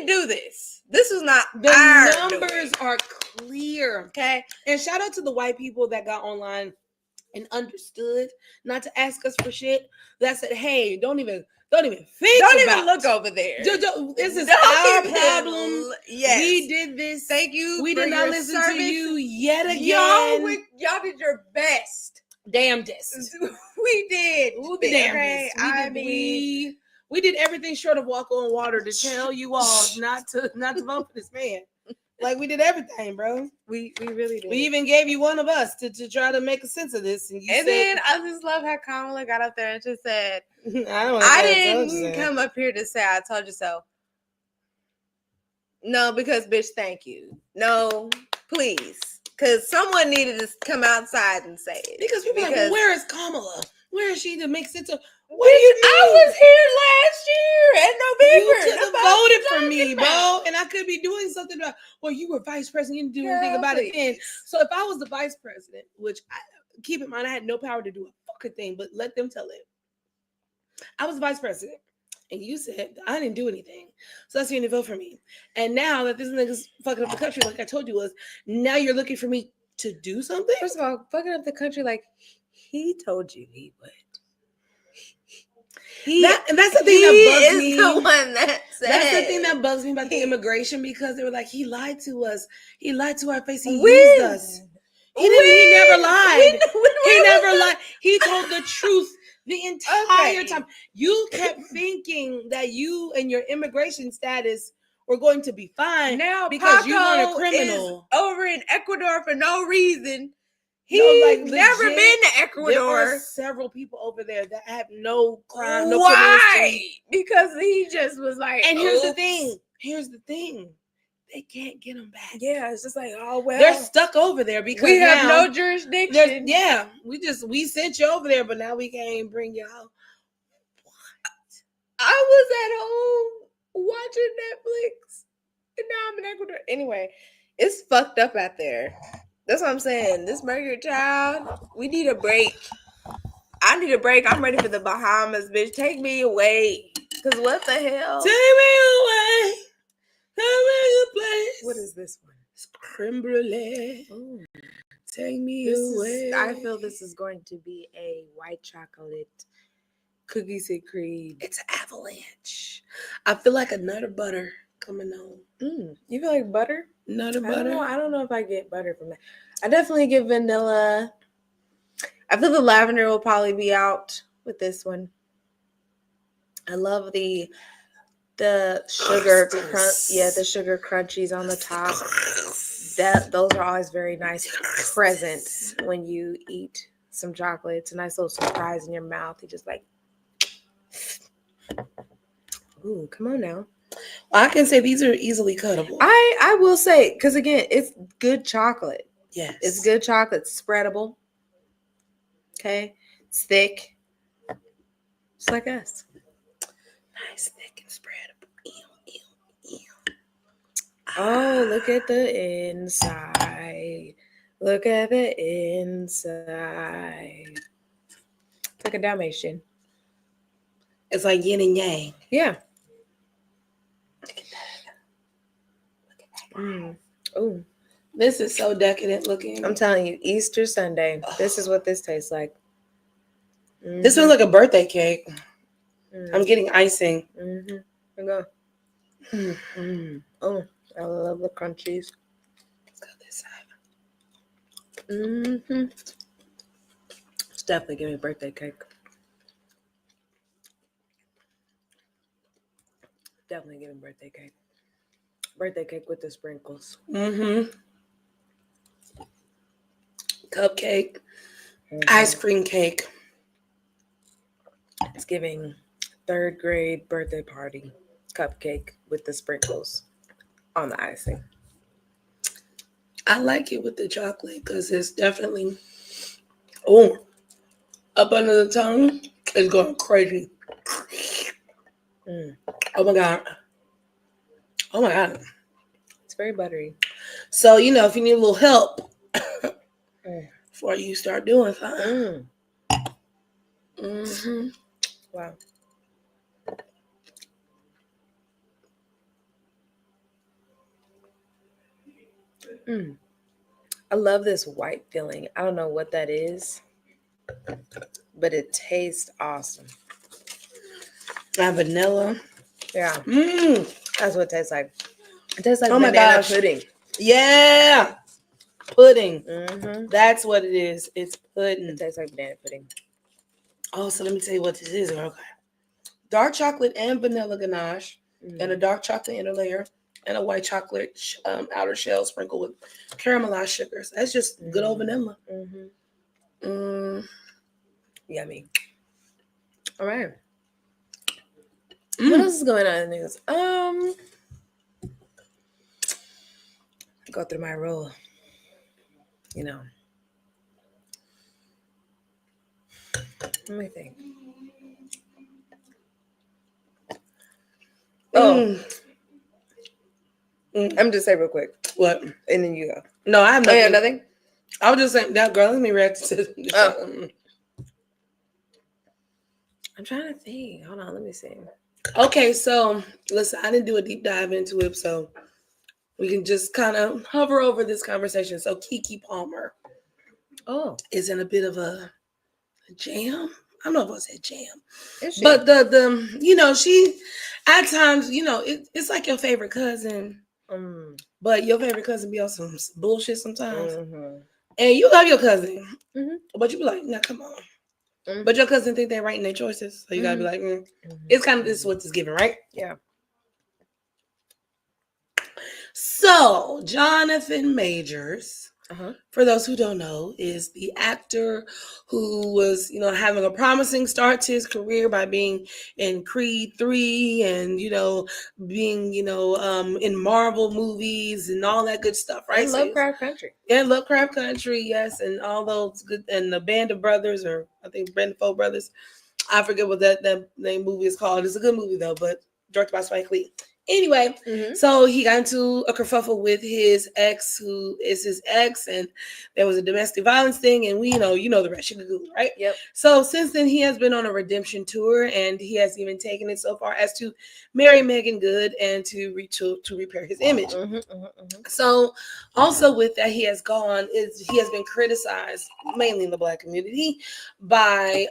do this. This is not the numbers are clear. Okay. And shout out to the white people that got online and understood not to ask us for shit. That said, hey, don't even think. Don't even look over there. This is our problem. Yes. We did this. Thank you. We did not listen to you yet again. Y'all did your best. Damnedest. We did. We'll be damnedest. We did everything short of walk on water to tell you all not to vote for this man. Like, we did everything, bro. We really did. We even gave you one of us to try to make a sense of this. And then I just love how Kamala got up there and just said, I didn't come up here to say I told you so. No, because bitch, thank you. No, please. Because someone needed to come outside and say it. Because people are like, well, where is Kamala? Where is she to make sense of? What do you mean? I was here last year in November. You could have voted for me, bro. And I could be doing something about, well, you were vice president. You didn't do anything about it then. So if I was the vice president, which keep in mind, I had no power to do a fucking thing, but let them tell it. I was vice president. And you said I didn't do anything. So that's you didn't vote for me. And now that this nigga's fucking up the country, like I told you was, now you're looking for me to do something? First of all, fucking up the country like he told you he would. And that's the thing that bugs me. The one that said. That's the thing that bugs me about the immigration, because they were like, he lied to us. He lied to our face. He used us. He never lied. He never lied. He told the truth the entire time. You kept thinking that you and your immigration status were going to be fine now because Paco you weren't a criminal. is over in Ecuador for no reason. He's never been to Ecuador. There are several people over there that have no crime, no Why? Because he just was like, and here's the thing. They can't get them back. Yeah, it's just like, oh well. They're stuck over there because we have no jurisdiction. Yeah, we sent you over there, but now we can't bring you out. What? I was at home watching Netflix, and now I'm in Ecuador. Anyway, it's fucked up out there. That's what I'm saying. This Mercury child, we need a break. I need a break. I'm ready for the Bahamas, bitch. Take me away. Because what the hell? Take me away. Take me a place. What is this one? It's crème brûlée. Ooh. Take me away. I feel this is going to be a white chocolate cookies and cream. It's an avalanche. I feel like a nutter butter coming on. You feel like butter? Nutter butter? I don't know if I get butter from that. I definitely get vanilla. I feel the lavender will probably be out with this one. I love the sugar crunch. Yeah, the sugar crunchies on the top. Those are always very nice present when you eat some chocolate. It's a nice little surprise in your mouth. You just like, ooh, come on now. Well, I can say these are easily cuttable. I will say, because again, it's good chocolate. Yes. It's good chocolate. It's spreadable. Okay. It's thick. Just like us. Nice, thick, and spreadable. Oh, look at the inside. Look at the inside. It's like a Dalmatian. It's like yin and yang. Yeah. Look at that. Oh, this is so decadent looking. I'm telling you, Easter Sunday. This is what this tastes like. This smells like a birthday cake. I'm getting icing. Here we go. Oh, I love the crunchies. Let's go this side. It's definitely giving me birthday cake. Definitely giving birthday cake. Birthday cake with the sprinkles. Cupcake. Ice cream cake. It's giving third grade birthday party cupcake with the sprinkles on the icing. I like it with the chocolate because it's definitely, up under the tongue, it's going crazy. Oh my God. It's very buttery. So, if you need a little help before you start doing something. Wow. I love this white filling. I don't know what that is, but it tastes awesome. Vanilla. Yeah. That's what it tastes like. It tastes like banana pudding. Yeah. Pudding. That's what it is. It's pudding. It tastes like banana pudding. Oh, so let me tell you what this is. Okay. Dark chocolate and vanilla ganache, and a dark chocolate inner layer, and a white chocolate outer shell sprinkled with caramelized sugars. That's just good old vanilla. Yummy. All right. What else is going on in the news? Go through my rule. Let me think. I'm just say real quick. What? And then you go. No, I have nothing. Oh, yeah, nothing? I was just saying, that girl, let me react to this. I'm trying to think. Hold on, let me see. Okay, so listen, I didn't do a deep dive into it, so we can just kind of hover over this conversation. So Kiki Palmer is in a bit of a jam. I don't know if I said jam, but the she at times it's like your favorite cousin, but your favorite cousin be on some bullshit sometimes, and you love your cousin, but you be like, nah, come on. But your cousin think they're right in their choices, so you gotta be like, it's kind of this is what it's given, right? Yeah. So Jonathan Majors, for those who don't know, is the actor who was, having a promising start to his career by being in Creed 3 and, being, in Marvel movies and all that good stuff, right? And Lovecraft Country. Yeah, Lovecraft Country, yes, and all those good, and the Band of Brothers, or I think Band of Four Brothers. I forget what that name movie is called. It's a good movie though, but directed by Spike Lee. Anyway, so he got into a kerfuffle with his ex, who is his ex, and there was a domestic violence thing, and you know the rest. You can Google, right? Yep. So since then, he has been on a redemption tour, and he has even taken it so far as to marry Megan Good and to repair his image. So also with that, he has been criticized mainly in the Black community by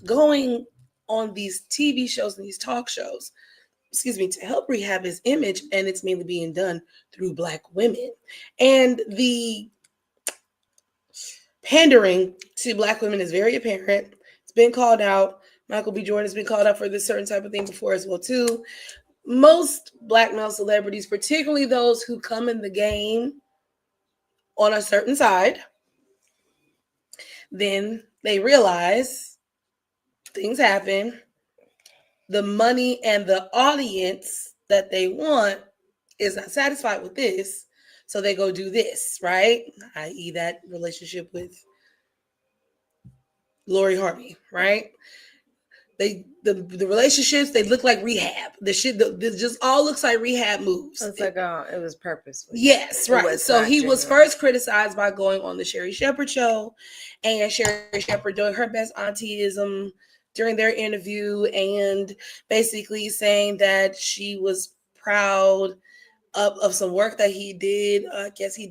going on these TV shows and these talk shows, to help rehab his image, and it's mainly being done through Black women. And the pandering to Black women is very apparent. It's been called out. Michael B. Jordan has been called out for this certain type of thing before as well too. Most Black male celebrities, particularly those who come in the game on a certain side, then they realize things happen. The money and the audience that they want is not satisfied with this, so they go do this, right? I.e. that relationship with Lori Harvey, right? The relationships, they look like rehab. The shit this just all looks like rehab moves. It's like it was purposeful. Yes, right. So he was first criticized by going on the Sherri Shepherd show, and Sherri Shepherd doing her best auntie-ism during their interview, and basically saying that she was proud of some work that he did. I guess he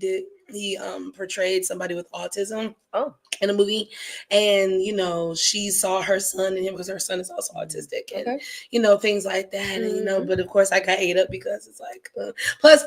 portrayed somebody with autism in a movie, and she saw her son in him because her son is also autistic, and things like that. And but of course I got ate up because it's like plus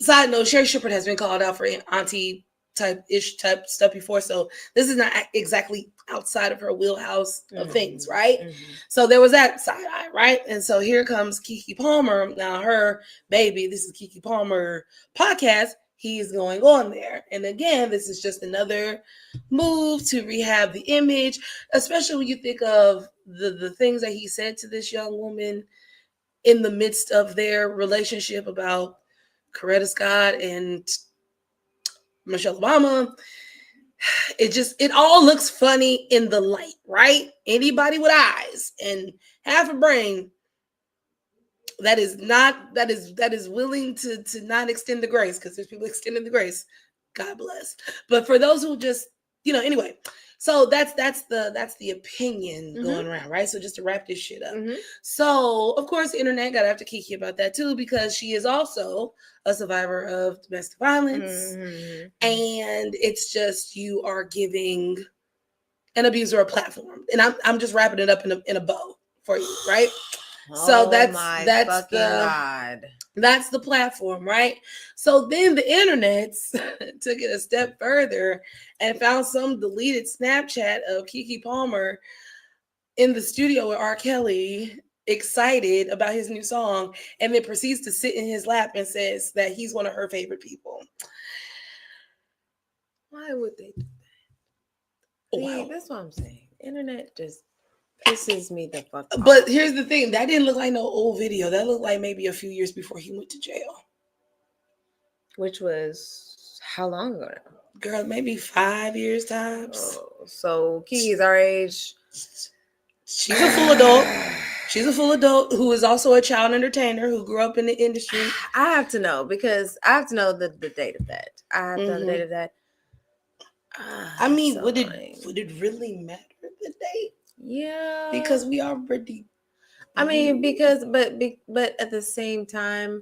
side note, Sherri Shepherd has been called out for auntie type stuff before, so this is not exactly outside of her wheelhouse of things, right? So there was that side eye, right? And so here comes Kiki Palmer. Now her baby, this is Kiki Palmer podcast, he's going on there, and again, this is just another move to rehab the image, especially when you think of the things that he said to this young woman in the midst of their relationship about Coretta Scott and Michelle Obama. It all looks funny in the light, right? Anybody with eyes and half a brain that is willing to not extend the grace, because there's people extending the grace, God bless. But for those who just anyway, so that's the opinion going around, right? So just to wrap this shit up. So of course the internet got after Kiki about that too, because she is also a survivor of domestic violence, and it's just, you are giving an abuser a platform, and I'm just wrapping it up in a bow for you, right? So that's the platform, right? So then the internet took it a step further and found some deleted Snapchat of Kiki Palmer in the studio with R. Kelly, excited about his new song, and then proceeds to sit in his lap and says that he's one of her favorite people. Why would they do that? See, that's what I'm saying. Internet just pisses me the fuck off. But here's the thing, that didn't look like no old video. That looked like maybe a few years before he went to jail. Which was how long ago now? Girl, maybe 5 years tops. So Kiki's our age. She's a full adult. She's a full adult who is also a child entertainer who grew up in the industry. I have to know because I have to know the date of that. I have to know the date of that. I mean, would it really matter the date? Yeah, because we already. I mean, but at the same time,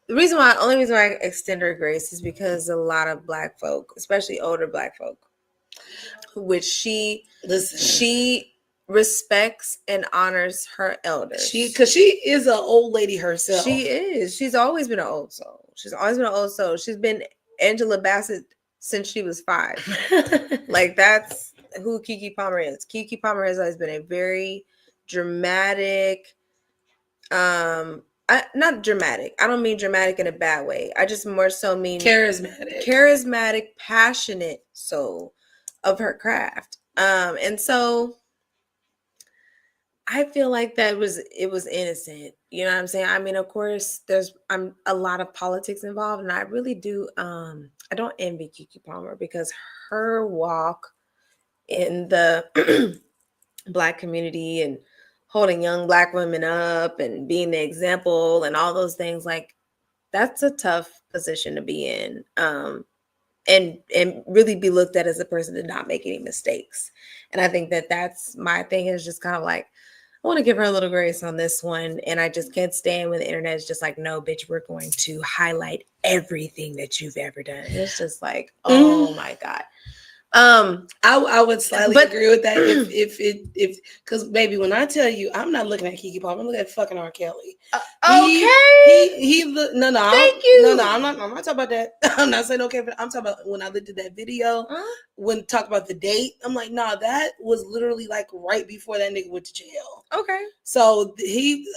only reason why I extend her grace is because a lot of Black folk, especially older Black folk, which she respects and honors her elders. Because she is an old lady herself. She is. She's always been an old soul. She's been Angela Bassett since she was 5. Like, that's who Kiki Palmer is. Kiki Palmer has always been a very dramatic, not dramatic. I don't mean dramatic in a bad way. I just more so mean charismatic, passionate soul of her craft. And so I feel like it was innocent. You know what I'm saying? I mean, of course, there's a lot of politics involved, and I really do. I don't envy Kiki Palmer because her walk in the Black community and holding young Black women up and being the example and all those things, like, that's a tough position to be in. And really be looked at as a person to not make any mistakes. And I think that's my thing, is just kind of like, I want to give her a little grace on this one. And I just can't stand when the internet is just like, no, bitch, we're going to highlight everything that you've ever done. And it's just like, oh my God. I would slightly agree with that if because baby, when I tell you I'm not looking at Kiki Palmer, I'm looking at fucking R. Kelly. He look no thank you. No, I'm not talking about that. I'm not saying okay, but I'm talking about when I looked at that video when talk about the date. I'm like, nah, that was literally like right before that nigga went to jail. Okay. So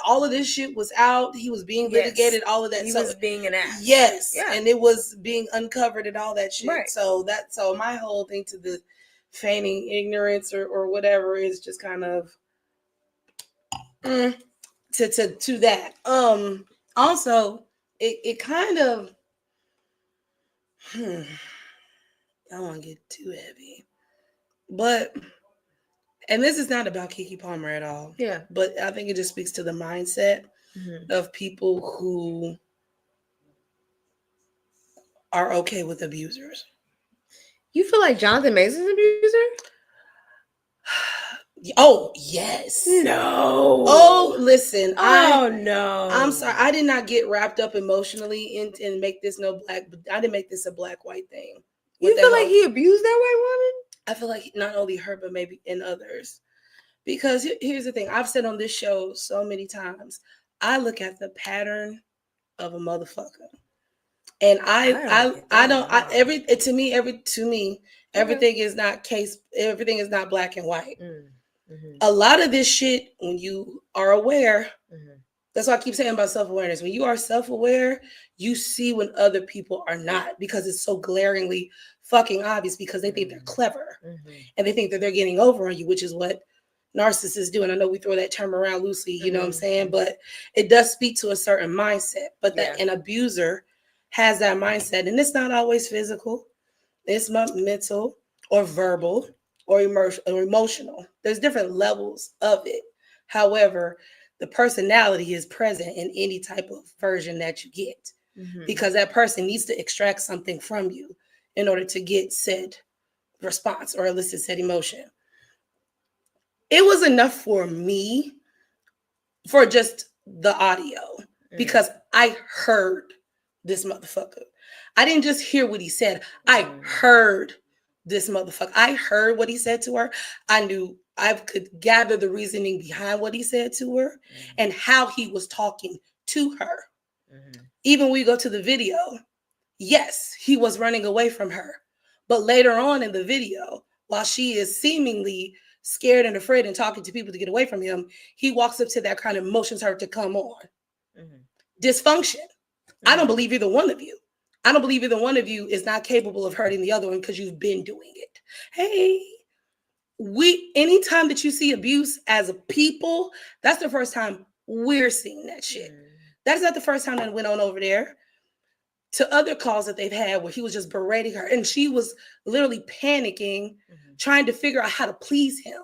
all of this shit was out. He was being litigated, all of that. He was being an ass. Yes. Yeah. And it was being uncovered and all that shit. Right. So my whole thing to the feigning ignorance or whatever is just kind of to that. Also it kind of I don't want to get too heavy, but and this is not about Kiki Palmer at all. Yeah. But I think it just speaks to the mindset of people who are okay with abusers. You feel like Jonathan Mason's an abuser? Oh, yes. No. Oh, listen. No. I'm sorry. I did not get wrapped up emotionally and make this I didn't make this a black-white thing. You feel like he abused that white woman? I feel like not only her, but maybe in others. Because here's the thing. I've said on this show so many times, I look at the pattern of a motherfucker. And everything is not black and white. Mm-hmm. A lot of this shit, when you are aware, that's why I keep saying about self-awareness. When you are self-aware, you see when other people are not, because it's so glaringly fucking obvious, because they think they're clever and they think that they're getting over on you, which is what narcissists do. And I know we throw that term around loosely, you know what I'm saying? But it does speak to a certain mindset. But that an abuser has that mindset, and it's not always physical. It's not mental or verbal or emotional. There's different levels of it. However, the personality is present in any type of version that you get, because that person needs to extract something from you in order to get said response or elicit said emotion. It was enough for me for just the audio, because I heard this motherfucker. I didn't just hear what he said. I heard this motherfucker. I heard what he said to her. I knew I could gather the reasoning behind what he said to her and how he was talking to her. Even when we go to the video, yes, he was running away from her. But later on in the video, while she is seemingly scared and afraid and talking to people to get away from him, he walks up to that kind of motions her to come on. Dysfunction. I don't believe either one of you. I don't believe either one of you is not capable of hurting the other one because you've been doing it. Hey, anytime that you see abuse as a people, that's the first time we're seeing that shit. That's not the first time that went on over there. To other calls that they've had where he was just berating her and she was literally panicking, trying to figure out how to please him.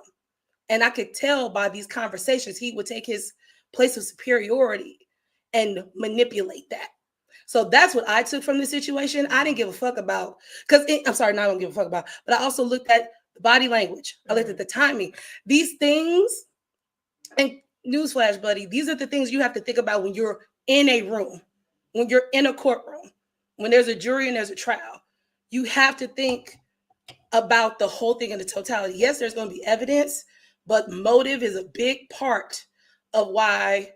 And I could tell by these conversations, he would take his place of superiority and manipulate that. So that's what I took from the situation. I didn't give a fuck about, I'm sorry, no, I don't give a fuck about, but I also looked at the body language. I looked at the timing. These things, and newsflash, buddy, these are the things you have to think about when you're in a room, when you're in a courtroom, when there's a jury and there's a trial. You have to think about the whole thing in the totality. Yes, there's going to be evidence, but motive is a big part of why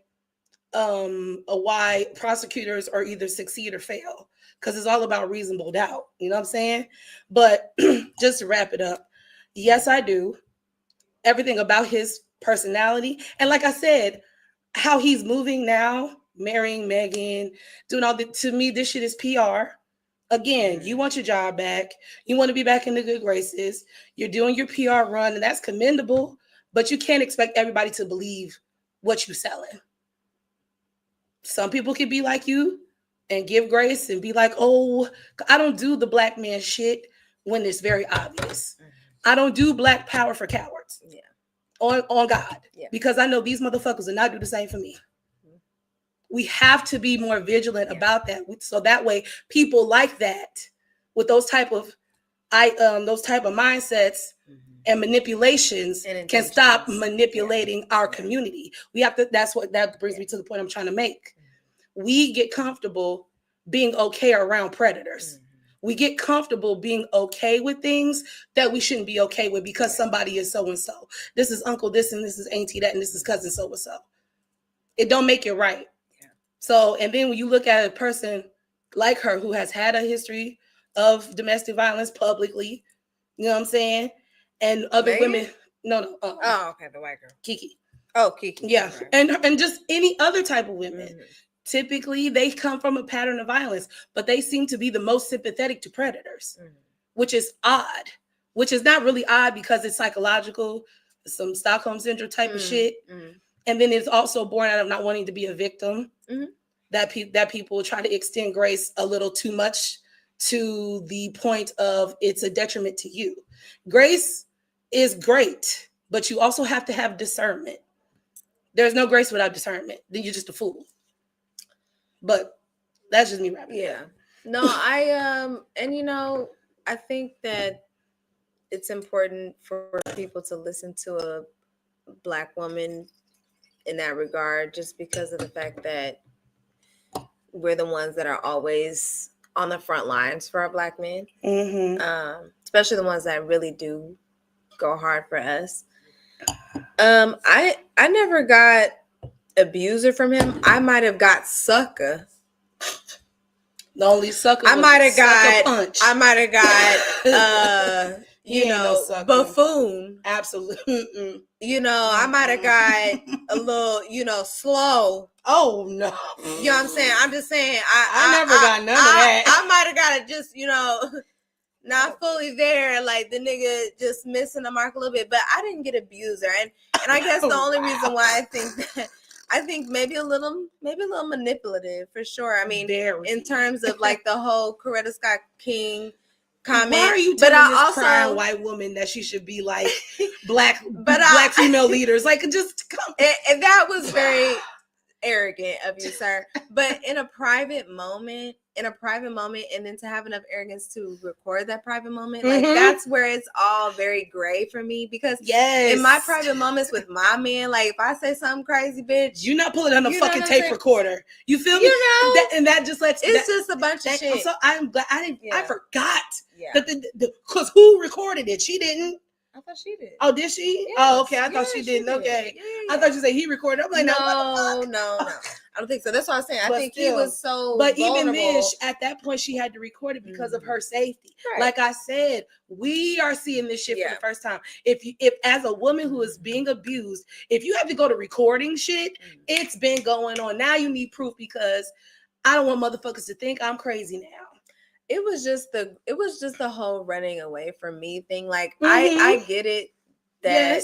prosecutors are either succeed or fail, because it's all about reasonable doubt. You know what I'm saying? But just to wrap it up, yes, I do. Everything about his personality, and like I said, how he's moving now, marrying Megan, doing all that. To me, this shit is PR. Again, you want your job back. You want to be back in the good graces. You're doing your PR run, and that's commendable. But you can't expect everybody to believe what you're selling. Some people can be like you and give grace and be like, oh, I don't do the black man shit when it's very obvious. I don't do black power for cowards. Yeah. On God. Yeah. Because I know these motherfuckers will not do the same for me. We have to be more vigilant about that. So that way people like that with those type of mindsets and manipulations can stop manipulating our community. We have to, that brings me to the point I'm trying to make. We get comfortable being okay around predators. We get comfortable being okay with things that we shouldn't be okay with because somebody is so-and-so. This is uncle this and this is auntie that and this is cousin so-and-so. It don't make it right. Yeah. So, and then when you look at a person like her who has had a history of domestic violence publicly, you know what I'm saying? And other women, no. Oh, okay, the white girl. Kiki. Oh, Kiki. Yeah, right. And just any other type of women. Typically, they come from a pattern of violence, but they seem to be the most sympathetic to predators, which is odd, which is not really odd because it's psychological, some Stockholm syndrome type of shit. And then it's also born out of not wanting to be a victim, that people try to extend grace a little too much to the point of it's a detriment to you. Grace is great, but you also have to have discernment. There's no grace without discernment. Then you're just a fool. But that's just me wrapping up. No, I think that it's important for people to listen to a Black woman in that regard, just because of the fact that we're the ones that are always on the front lines for our Black men, especially the ones that really do go hard for us. I never got abuser from him. I might have got sucker. The only sucker I might have got punch. I might have got buffoon. Absolutely. I might have got a little, slow. Oh no. You know what I'm saying? I'm just saying I never got none of that. I might have got it just, not fully there, like the nigga just missing the mark a little bit, but I didn't get abuser. And I guess the only reason why I think maybe a little manipulative for sure. I mean, in terms of like the whole Coretta Scott King comment. Why are you telling this crying white woman that she should be like black female leaders? Like, just come. And that was very arrogant of you, sir. But in a private moment, and then to have enough arrogance to record that private moment, like that's where it's all very gray for me. Because in my private moments with my man, like if I say something crazy, bitch, you're not pulling on a fucking tape recorder. You feel me? That just lets it's just a bunch of shit. So I'm glad I forgot that because who recorded it? She didn't. I thought she did. Oh, did she? Yes. Oh, okay. I thought she didn't. Okay. I thought you said he recorded. I'm like, no. I don't think so. That's what I'm saying. I think he was so But vulnerable. Even then, at that point, she had to record it because of her safety. Right. Like I said, we are seeing this shit for the first time. If as a woman who is being abused, if you have to go to recording shit, it's been going on. Now you need proof because I don't want motherfuckers to think I'm crazy now. It was just the whole running away from me thing. Like I get it that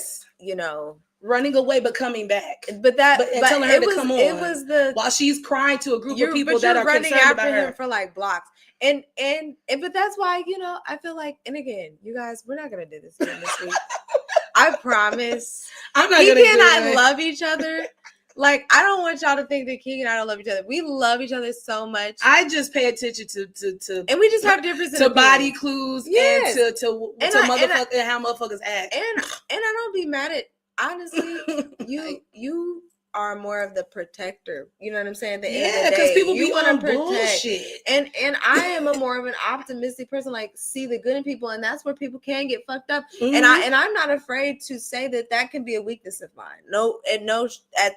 running away but coming back. But telling her to come on. It was while she's crying to a group of people that are running concerned after about her him for like blocks. And but that's why I feel like, and again, you guys, we're not gonna do this again this week. I promise. I'm not Kiki gonna and do I it. love each other. Like, I don't want y'all to think that Kiki and I don't love each other. We love each other so much. I just pay attention to and we just have differences to body clues yes. and to motherfuckers and how motherfuckers act. And I don't be mad at, honestly, you are more of the protector. You know what I'm saying? At the end of the day, because people you be want on to protect. bullshit. And I am a more of an optimistic person. Like, see the good in people, and that's where people can get fucked up. Mm-hmm. And I'm not afraid to say that can be a weakness of mine. No, at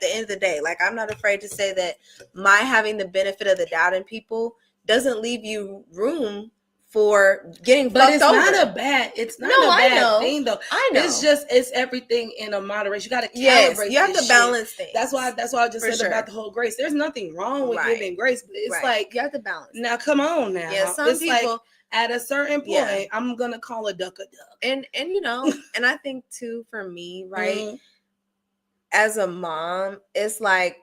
the end of the day, like, I'm not afraid to say that my having the benefit of the doubt in people doesn't leave you room for getting fucked over. It's not a bad thing though. I know. It's everything in a moderation. You got to calibrate. Yes, you have to balance things. That's why I just said about the whole grace. There's nothing wrong with giving grace, but it's like you have to balance. Now come on now. Yeah, some people like, at a certain point, I'm gonna call a duck a duck. And you know, and I think too, for me, right, as a mom, it's like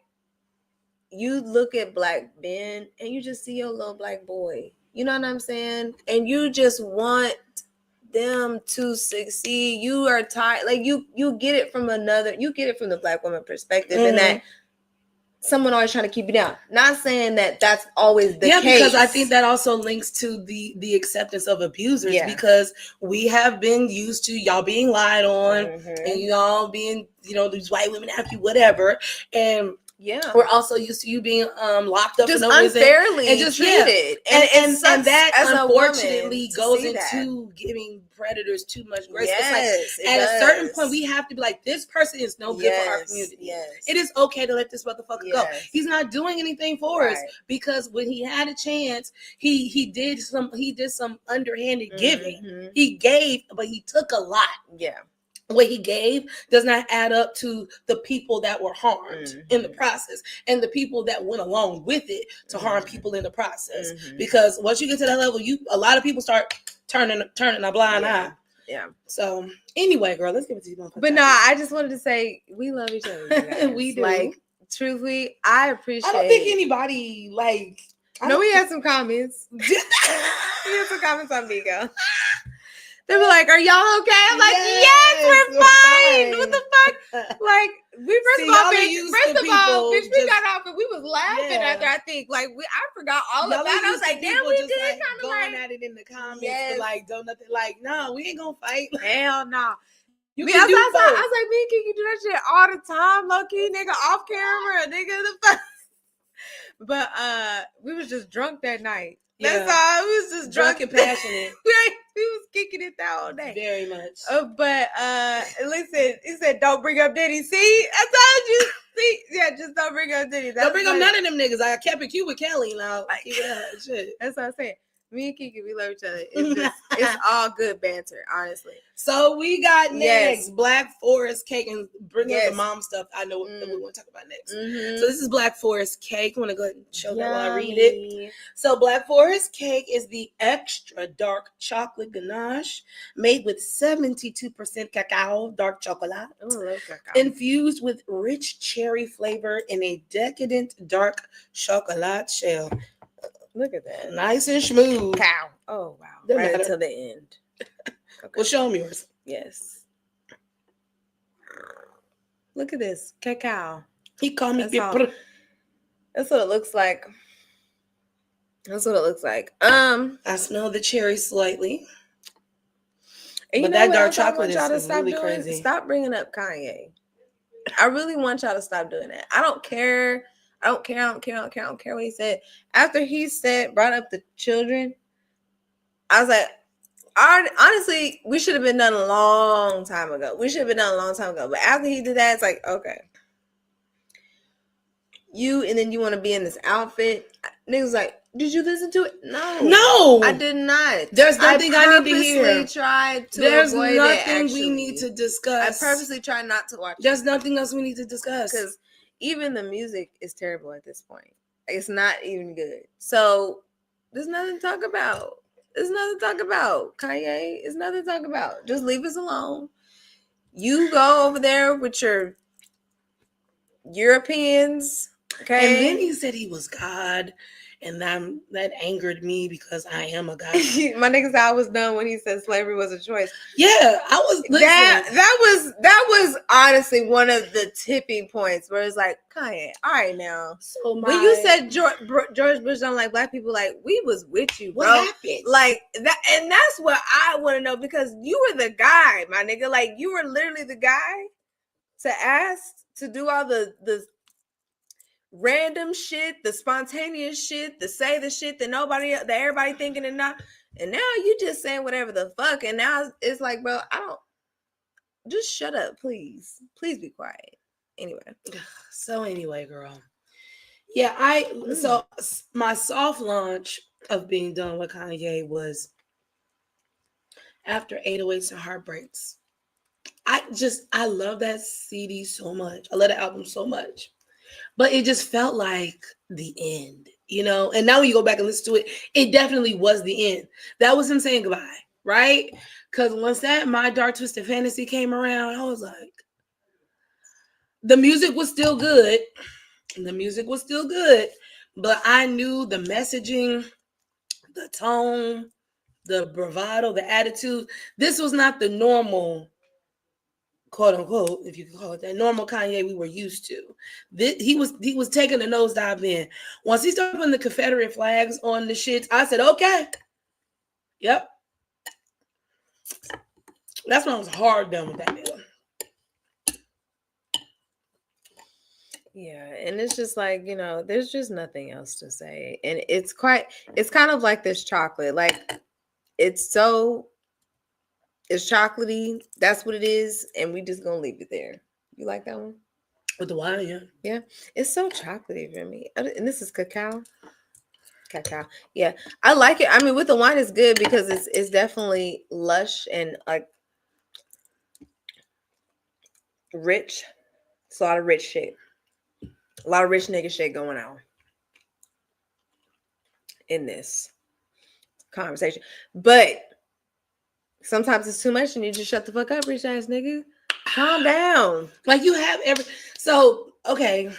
you look at black men and you just see your little black boy. You know what I'm saying? And you just want them to succeed. You are tired. Like, you get it from the black woman perspective, and that someone always trying to keep you down. Not saying that that's always the case. Because I think that also links to the acceptance of abusers, because we have been used to y'all being lied on and y'all being, these white women after you, whatever. And we're also used to you being locked up just for no unfairly and just treated. And that unfortunately goes into giving predators too much grace. Yes, it's like, at a certain point, we have to be like, this person is no good for our community. Yes. It is okay to let this motherfucker go. He's not doing anything for us, because when he had a chance, he did some underhanded giving. He gave, but he took a lot. Yeah. What he gave does not add up to the people that were harmed in the process, and the people that went along with it to harm people in the process. Because once you get to that level, a lot of people start turning a blind eye. Yeah. So anyway, girl, let's give it to you. But no, I just wanted to say we love each other. We do. Like, truthfully, I appreciate. I don't think anybody like. We had some comments. We had some comments on Migo. They were like, "Are y'all okay?" I'm like, "Yes, we're fine. What the fuck?" Like, first of all, bitch, we got off and we was laughing after. I think, like, I forgot all about it. I was like, "Damn, we did kind of going at it in the comments, but like, don't nothing. Like, no, we ain't gonna fight. Hell no." I was like, me and Kiki do that shit all the time, low key, nigga, off camera, nigga. The fuck. But we was just drunk that night. That's all. We was just drunk and passionate. We was kicking it that all day. Very much. But listen, he said, "Don't bring up Diddy." See, I told you. See, just don't bring up Diddy. Don't bring up none of them niggas. I kept it cute with Kelly now. Shit. That's what I'm saying. Me and Kiki, we love each other. It's all good banter, honestly. So we got next Black Forest cake, and bring up the mom stuff. I know what we want to talk about next. So this is Black Forest cake. I want to go ahead and show that while I read it. So Black Forest cake is the extra dark chocolate ganache made with 72% cacao, dark chocolate, infused with rich cherry flavor in a decadent dark chocolate shell. Look at that. Nice and smooth. Cow. Oh, wow. Right until the end. Okay. Well, show them yours. Yes. Look at this. Cacao. He called me. That's what it looks like. I smell the cherry slightly. And but that dark chocolate is really crazy. Stop bringing up Kanye. I really want y'all to stop doing that. I don't care what he said. After he brought up the children, I was like, honestly, we should have been done a long time ago. But after he did that, it's like, okay. And then you want to be in this outfit. Niggas like, did you listen to it? No, I did not. There's nothing I need to hear. There's nothing we need to discuss. I purposely tried not to watch. There's nothing else we need to discuss because even the music is terrible at this point. It's not even good. So there's nothing to talk about. Kanye, it's nothing to talk about. Just leave us alone. You go over there with your Europeans Okay. And then he said he was God. And that angered me because I am a God. My nigga said I was done when he said slavery was a choice. Yeah, I was. Listen. That was honestly one of the tipping points where it's like, Kanye, all right now. So when you said George Bush don't like black people, like we was with you, bro. What happened? Like that, and that's what I want to know because you were the guy, my nigga. Like you were literally the guy to ask to do all the random shit, the spontaneous shit, the say the shit that everybody thinking and not, and now you just saying whatever the fuck, and now it's like, bro, I don't, just shut up, please be quiet. Anyway, girl, yeah, so my soft launch of being done with Kanye was after 808s and Heartbreaks. I love that CD so much. I love the album so much. But it just felt like the end, you know? And now when you go back and listen to it, it definitely was the end. That was him saying goodbye, right? Because once that My Dark Twisted Fantasy came around, I was like, the music was still good. But I knew the messaging, the tone, the bravado, the attitude. This was not the normal, quote unquote, if you can call it that, normal Kanye we were used to. He was taking a nosedive then. Once he started putting the Confederate flags on the shit, I said, okay. Yep. That's when I was hard done with that nigga. Yeah, and it's just like, you know, there's just nothing else to say. And it's kind of like this chocolate. Like it's chocolatey. That's what it is. And we just gonna leave it there. You like that one? With the wine, yeah. Yeah. It's so chocolatey for me. And this is cacao. Yeah. I like it. I mean, with the wine it's good because it's definitely lush and like rich. It's a lot of rich shit. A lot of rich nigga shit going on in this conversation. But sometimes it's too much and you just shut the fuck up, rich ass nigga. Calm down. Like you have so okay.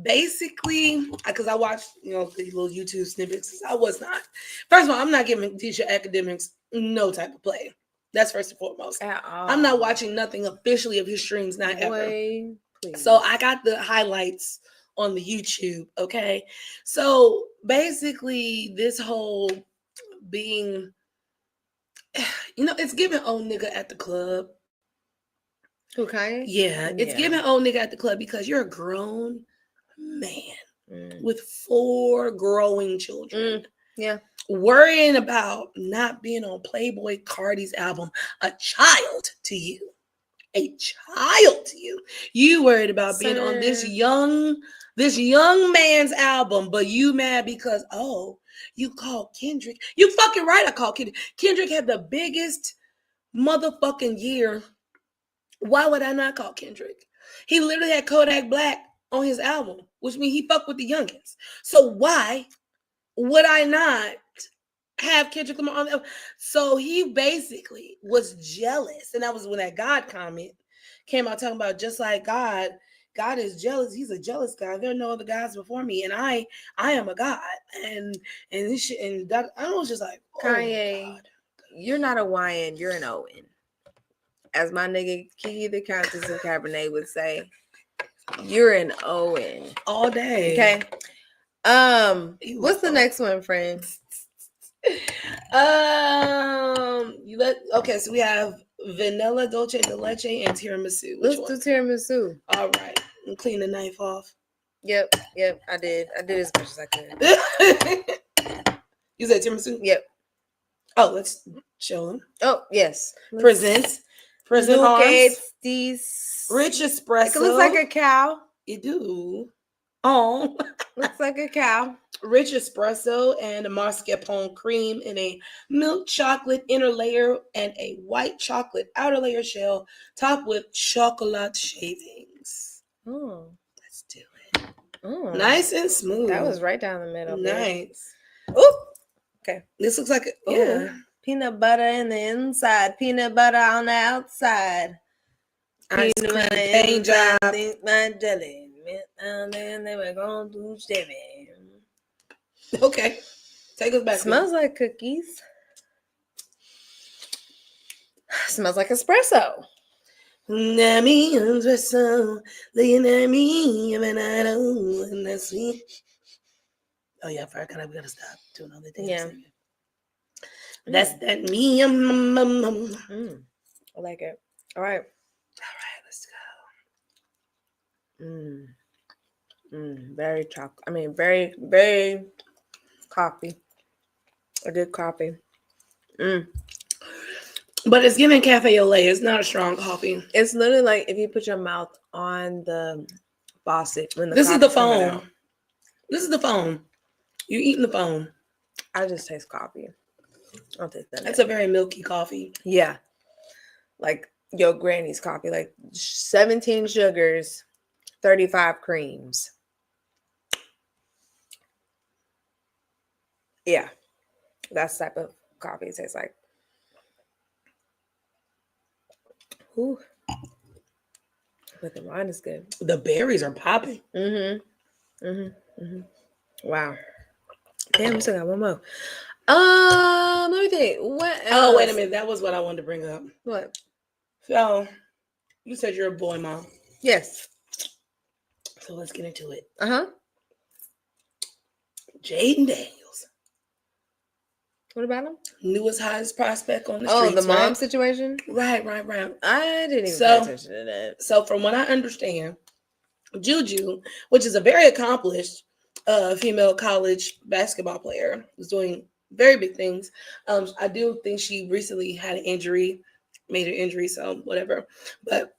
Basically, because I watched, you know, the little YouTube snippets. I was not. First of all, I'm not giving teacher academics no type of play. That's first and foremost. At all. I'm not watching nothing officially of his streams, not ever. Please. So I got the highlights on the YouTube. Okay. So basically, this whole being, you know, it's giving old nigga at the club. Who, Kanye? Yeah, it's giving old nigga at the club because you're a grown man with 4 growing children. Yeah. Worrying about not being on Playboy Cardi's album, a child to you. You worried about being on this young man's album, but you mad because, oh, you called Kendrick. You fucking right, I called Kendrick. Kendrick had the biggest motherfucking year. Why would I not call Kendrick? He literally had Kodak Black on his album, which means he fucked with the youngins. So why would I not have Kendrick Lamar on the? So he basically was jealous, and that was when that God comment came out talking about just like God is jealous. He's a jealous God. There are no other gods before me, and I am a God. And this shit, and that, I was just like, oh, Kanye, God. You're not a YN, you're an ON. As my nigga Kiki the Kountess of Kabernet would say, you're an ON all day. Okay. What's the next one, friends? Okay, so we have vanilla dolce de leche and tiramisu. Let's do tiramisu. All right. And clean the knife off. Yep. I did as much as I could. You said tiramisu? Yep. Oh, let's show them. Oh, yes. Present arms. Rich espresso. It looks like a cow. It do. Oh. Looks like a cow. Rich espresso and a mascarpone cream in a milk chocolate inner layer and a white chocolate outer layer shell topped with chocolate shavings. Oh. Let's do it. Oh. Nice and smooth. That was right down the middle. Nice. Ooh. Okay. This looks like yeah. Peanut butter in the inside, peanut butter on the outside. Peanut butter paint job. My jelly. And then they were going to Chevy. Okay. Take us back. Smells like cookies. Smells like espresso. Nami espresso, looking at me, and I know, and that's sweet. Oh yeah, we gotta stop doing all the things. Yeah. That's that me. I like it. All right, let's go. Very chocolate. I mean, very, very coffee. A good coffee. But it's giving cafe au lait. It's not a strong coffee. It's literally like if you put your mouth on the faucet when the This is the coffee's coming foam. out. This is the foam. You eating the foam. I just taste coffee. I don't taste that. That's a very milky coffee. Yeah. Like your granny's coffee. Like 17 sugars, 35 creams. Yeah. That's the type of coffee it tastes like. Ooh. But the wine is good. The berries are popping. Wow. Damn, we still got one more. Let me think. What else? Oh, wait a minute. That was what I wanted to bring up. What? So, you said you're a boy mom. Yes. So let's get into it. Jaden Daniels. What about him? Newest highest prospect on the streets. streets. The mom situation? Right. I didn't even pay attention to that. So from what I understand, Juju, which is a very accomplished female college basketball player, was doing very big things. I do think she recently had an injury, major injury, so whatever. But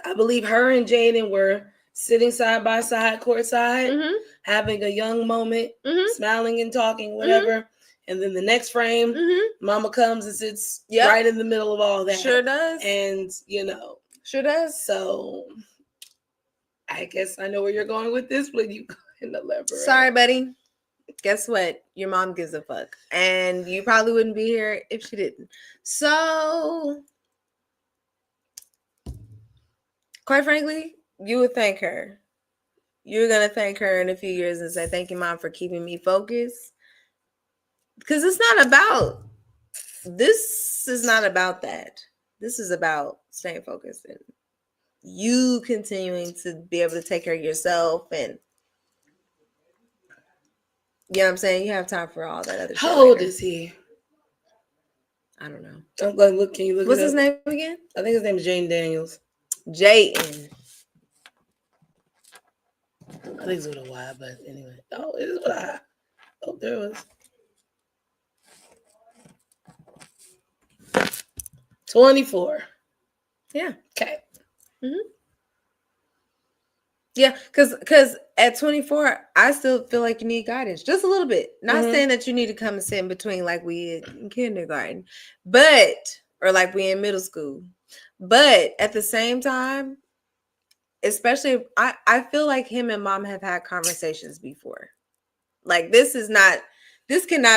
I believe her and Jaden were sitting side by side, courtside, having a young moment, smiling and talking, whatever. And then the next frame, mama comes and sits right in the middle of all that. Sure does. And, Sure does. So I guess I know where you're going with this, but you go ahead and elaborate. Sorry, buddy. Guess what? Your mom gives a fuck. And you probably wouldn't be here if she didn't. So, quite frankly, you would thank her. You're going to thank her in a few years and say, thank you, Mom, for keeping me focused. Because this is not about that. This is about staying focused and you continuing to be able to take care of yourself. And you know what I'm saying? You have time for all that other shit. How old is he? I don't know. I'm going to look. Can you look? What's his name again? I think his name is Jaden Daniels. Jaden. I think it's with a Y, but anyway. Oh, it is with a I. Oh, there it was. 24. Yeah. Okay. Yeah, because at 24, I still feel like you need guidance. Just a little bit. Not saying that you need to come and sit in between like we in kindergarten, or like we in middle school. But at the same time, especially, I feel like him and mom have had conversations before. Like this cannot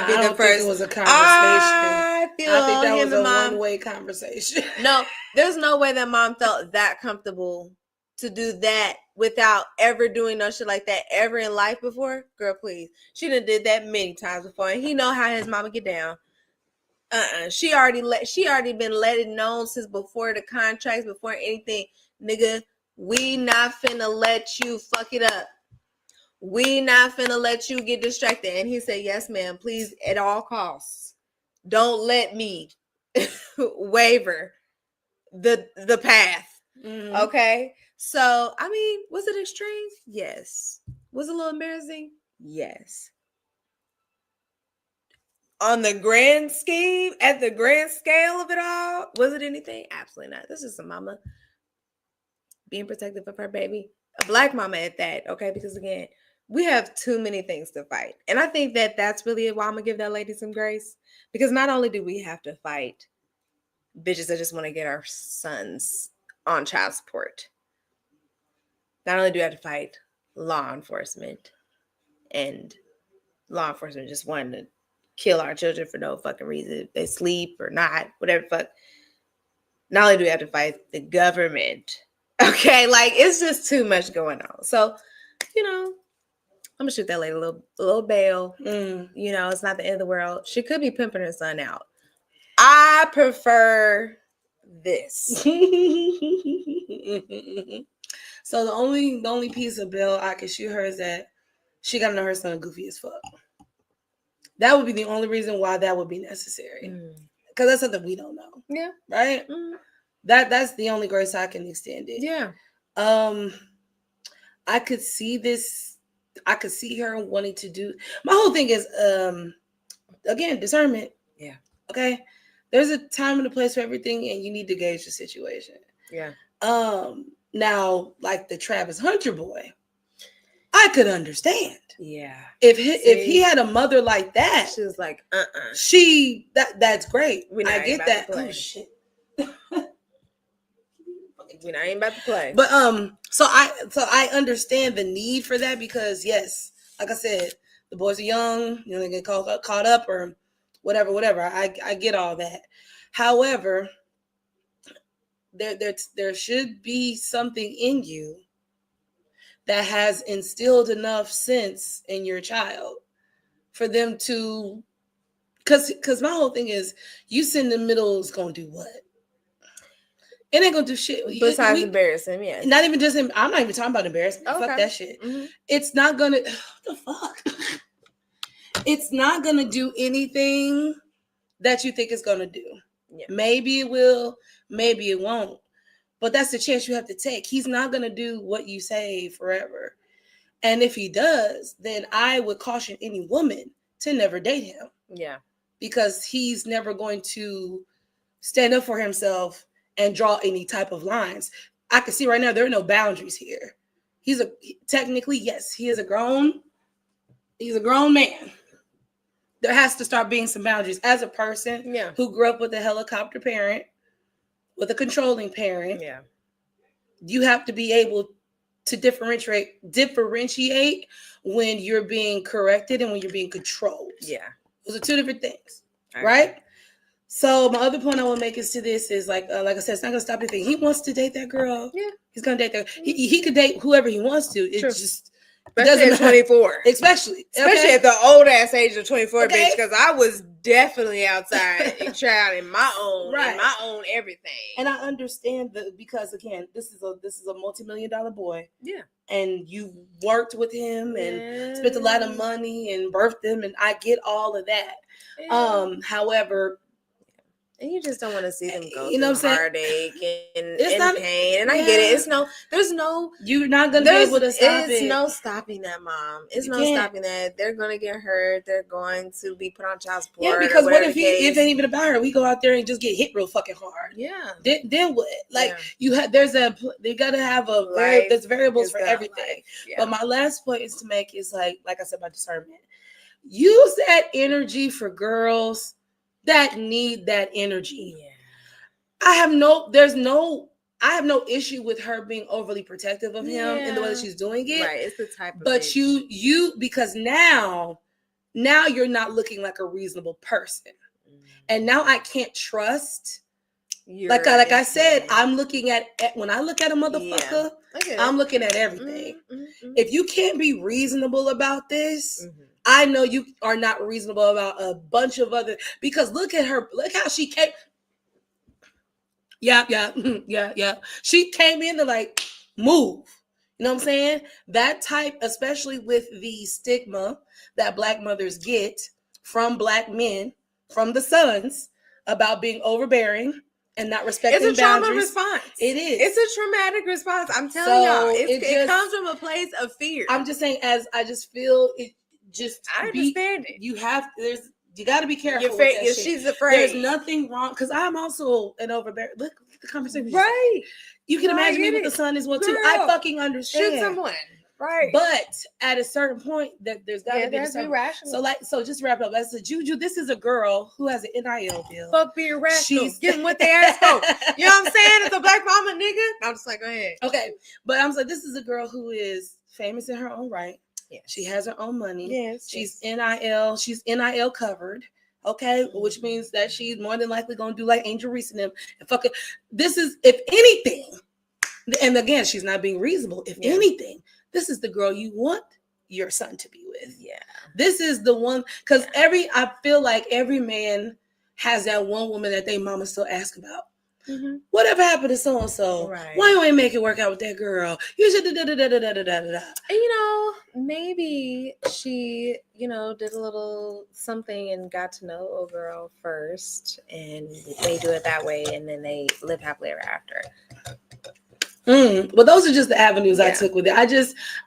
be the first. It was a conversation. I think that was a one-way conversation. No, there's no way that mom felt that comfortable to do that without ever doing no shit like that ever in life before. Girl, please. She done did that many times before, and he know how his mama get down. She already been letting known since before the contracts, before anything. Nigga, we not finna let you fuck it up. We not finna let you get distracted. And he said, yes, ma'am, please, at all costs. Don't let me waver the path. Okay? So, I mean, was it extreme? Yes. Was it a little embarrassing? Yes. On the grand scheme, at the grand scale of it all, was it anything? Absolutely not. This is a mama being protective of her baby. A black mama at that, okay? Because again, we have too many things to fight. And I think that that's really why I'm going to give that lady some grace. Because not only do we have to fight bitches that just want to get our sons on child support, not only do we have to fight law enforcement and law enforcement just wanting to kill our children for no fucking reason, if they sleep or not, whatever the fuck. Not only do we have to fight the government Okay, like it's just too much going on. So, you know, I'm gonna shoot that lady a little bail. You know, it's not the end of the world. She could be pimping her son out. I prefer this. So the only piece of bill I can shoot her is that she gotta know her son goofy as fuck. That would be the only reason why that would be necessary. Because that's something we don't know. Yeah. Right? That's the only grace I can extend it. Yeah. I could see this. I could see her wanting to do. My whole thing is, again, discernment. Yeah. Okay. There's a time and a place for everything, and you need to gauge the situation. Yeah. Now, like the Travis Hunter boy, I could understand. Yeah. If he had a mother like that, she was like, that's great. I get that. Oh shit. We're not even about to play. But so I understand the need for that because yes, like I said, the boys are young, you know, they get caught up or whatever. I get all that. However, there should be something in you that has instilled enough sense in your child for them to, because my whole thing is, you sitting in the middle is gonna do what? It ain't gonna do shit. Besides embarrassing, yeah. Not even just him. I'm not even talking about embarrassment. Okay. Fuck that shit. It's not gonna. What the fuck? It's not gonna do anything that you think it's gonna do. Yeah. Maybe it will. Maybe it won't. But that's the chance you have to take. He's not gonna do what you say forever. And if he does, then I would caution any woman to never date him. Yeah. Because he's never going to stand up for himself and draw any type of lines. I can see right now there are no boundaries here. Technically, yes, he is a grown man. There has to start being some boundaries. As a person who grew up with a helicopter parent, with a controlling parent, you have to be able to differentiate when you're being corrected and when you're being controlled. Yeah. Those are two different things, right? So my other point I want to make is to this is like I said, it's not gonna stop anything. He wants to date that girl. Yeah, he's gonna date that. He could date whoever he wants to. It just especially at 24. Especially at the old ass age of 24, bitch. Because I was definitely outside and trying in my own, everything. And I understand because again, this is a multi-million-dollar boy. Yeah, and you worked with him and spent a lot of money and birthed him, and I get all of that. Yeah. However. And you just don't want to see them go through heartache and pain. And I get it. You're not going to be able to stop it. It's no stopping that, Mom. It's no stopping that. They're going to get hurt. They're going to be put on child support. Yeah, because what if it ain't even about her? We go out there and just get hit real fucking hard. Yeah. Then what? Like they got to have there's variables for everything. Yeah. But my last point is to make is like I said about discernment. Use that energy for girls that need that energy. Yeah. I have no issue with her being overly protective of him in the way that she's doing it. Right, it's the type of but you because now you're not looking like a reasonable person. And now I can't trust. Like I said, I'm looking at when I look at a motherfucker, I'm looking at everything. If you can't be reasonable about this, I know you are not reasonable about a bunch of other, because look at her. Look how she came. Yeah. She came in to like move. You know what I'm saying? That type, especially with the stigma that Black mothers get from Black men, from the sons, about being overbearing and not respecting boundaries. It's a trauma response. It is. It's a traumatic response. I'm telling y'all. It comes from a place of fear. I'm just saying, I just feel it. I understand it. You got to be careful. With that she's afraid. There's nothing wrong, because I'm also an overbearing. Look at the conversation. Right. You can imagine me with the son as well too. I fucking understand. Shoot someone. Right. But at a certain point, that there's got to be rational. So just to wrap up. I said, Juju, this is a girl who has an NIL deal. Fuck being rational. She's getting what they asked for. You know what I'm saying? It's a Black mama, nigga. I'm just like, go ahead. Okay, but I'm like, this is a girl who is famous in her own right. Yes. She has her own money. Yes. She's NIL. She's NIL covered. Okay. Which means that she's more than likely going to do like Angel Reese and them. And fuck it. This is, if anything, And again, she's not being reasonable. If anything, this is the girl you want your son to be with. Yeah. This is the one, because I feel like every man has that one woman that they mama still ask about. Mm-hmm. Whatever happened to so and so? Right. Why you ain't make it work out with that girl? You should da. And maybe she, did a little something and got to know a girl first, and they do it that way, and then they live happily ever after. Well, those are just the avenues I took with it.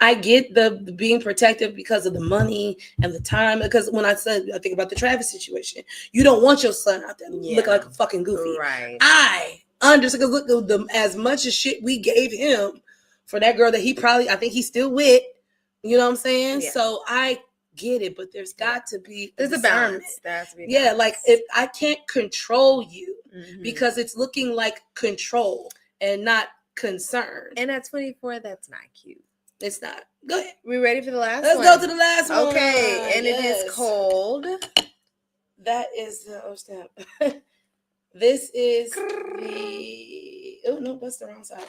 I get the being protective because of the money and the time. Because when I think about the Travis situation, you don't want your son out there looking like a fucking goofy. Right. I understand, because look, as much as shit we gave him for that girl that I think he's still with. You know what I'm saying? Yeah. So I get it, but there's got to be a balance. There has to be balance. Like if I can't control you because it's looking like control and not concern. And at 24, that's not cute. It's not. Go ahead. We ready for the last one? Let's go to the last one. Okay, and it is cold. That is this is that's the wrong side.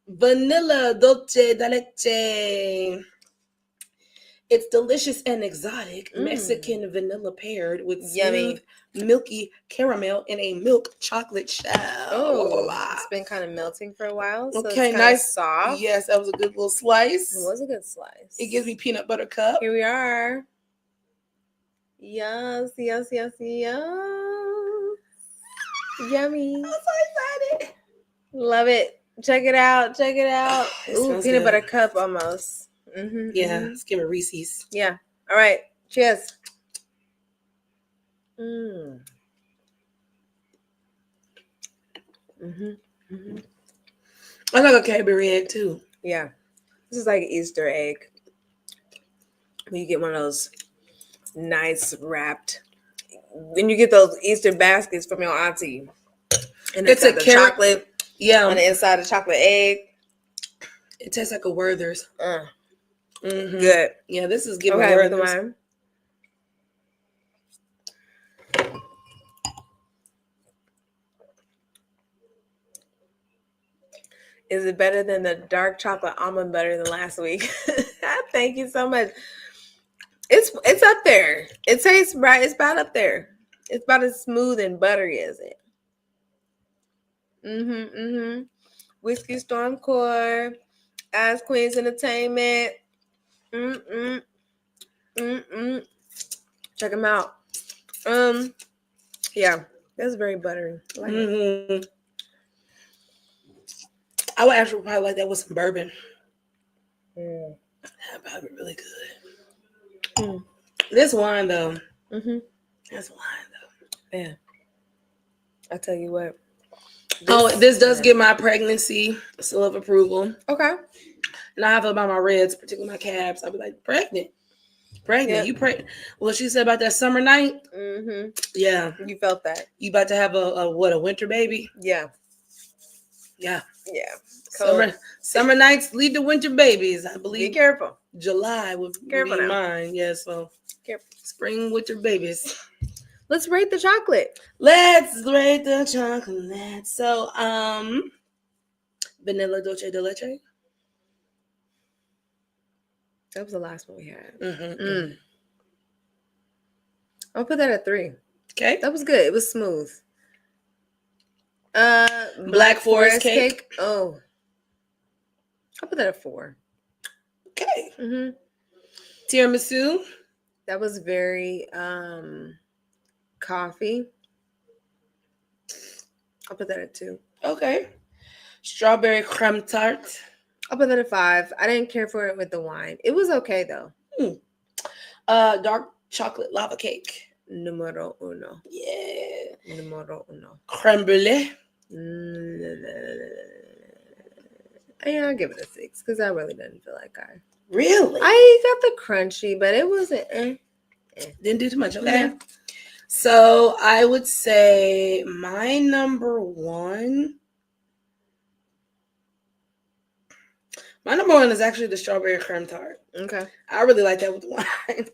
Vanilla dolce de leche. It's delicious and exotic. Mexican vanilla paired with smooth, milky caramel in a milk chocolate shell. Oh, it's been kind of melting for a while. So okay, it's nice. Soft. Yes, that was a good little slice. It was a good slice. It gives me peanut butter cup. Here we are. Yes. Yummy. I'm so excited. Love it. Check it out. Ooh, peanut butter cup almost. Mm-hmm, let's give it Reese's. Yeah. All right. Cheers. I like a Kabernet egg too. Yeah. This is like an Easter egg. When you get one of those nice wrapped, when you get those Easter baskets from your auntie, and it's a chocolate. Yeah. On the inside, a chocolate egg. It tastes like a Werther's. Good. Yeah, this is giving Werther's. Is it better than the dark chocolate almond butter than last week? Thank you so much. It's up there. It tastes right. It's about up there. It's about as smooth and buttery as it. Whiskey Storm Core, As Queens Entertainment. Check them out. Yeah, that's very buttery. I like it. I would actually probably like that with some bourbon. That'd probably be really good. This wine though. That's wine though. Yeah. I tell you what. This does give my pregnancy seal of approval. Okay. And I have about my reds, particularly my cabs. I'll be like, pregnant. Yep. You pregnant? What she said about that summer night? Yeah. You felt that. You about to have a winter baby? Yeah. Yeah. Cold. Summer nights lead to winter babies, I believe. Be careful. July would be mine. Yeah, so careful. Spring, winter babies. Let's rate the chocolate. So, vanilla dolce de leche. That was the last one we had. I'll put that at 3. Okay. That was good. It was smooth. Black Forest cake. Oh. I'll put that at 4. Okay. Tiramisu. That was very coffee. I'll put that at 2. Okay. Strawberry crème tarte. I'll put that at 5. I didn't care for it with the wine. It was okay though. Dark chocolate lava cake. Numero 1. Yeah. Numero 1. Crème brûlée. Yeah, I'll give it a 6 because I really didn't feel like Really? I got the crunchy, but it wasn't. Didn't do too much. Okay. Yeah. So I would say my number one. My number one is actually the strawberry crème tart. Okay. I really like that with wine.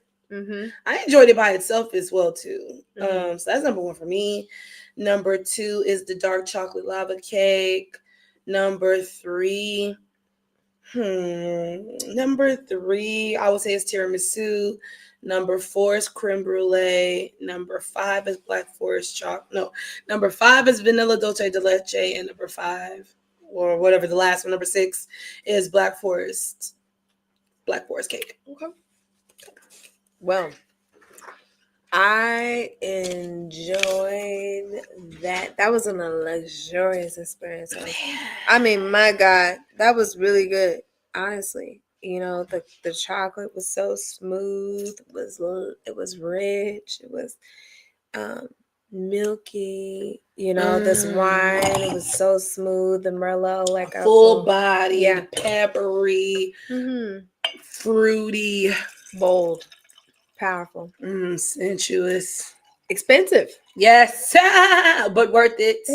I enjoyed it by itself as well too. So that's number one for me. Number 2 is the dark chocolate lava cake. Number three, I would say is tiramisu. Number 4 is creme brulee. Number 5 is black forest chocolate. No, number 5 is vanilla dulce de leche, and number 5, or whatever the last one, number 6 is black forest cake. Okay. Well, I enjoyed that. That was a luxurious experience. I mean, my God, that was really good. Honestly, you know, the chocolate was so smooth. It was rich. It was milky. You know, this wine, it was so smooth. The Merlot, like a full body, peppery, fruity, bold, powerful, sensuous, expensive. Yes, but worth it.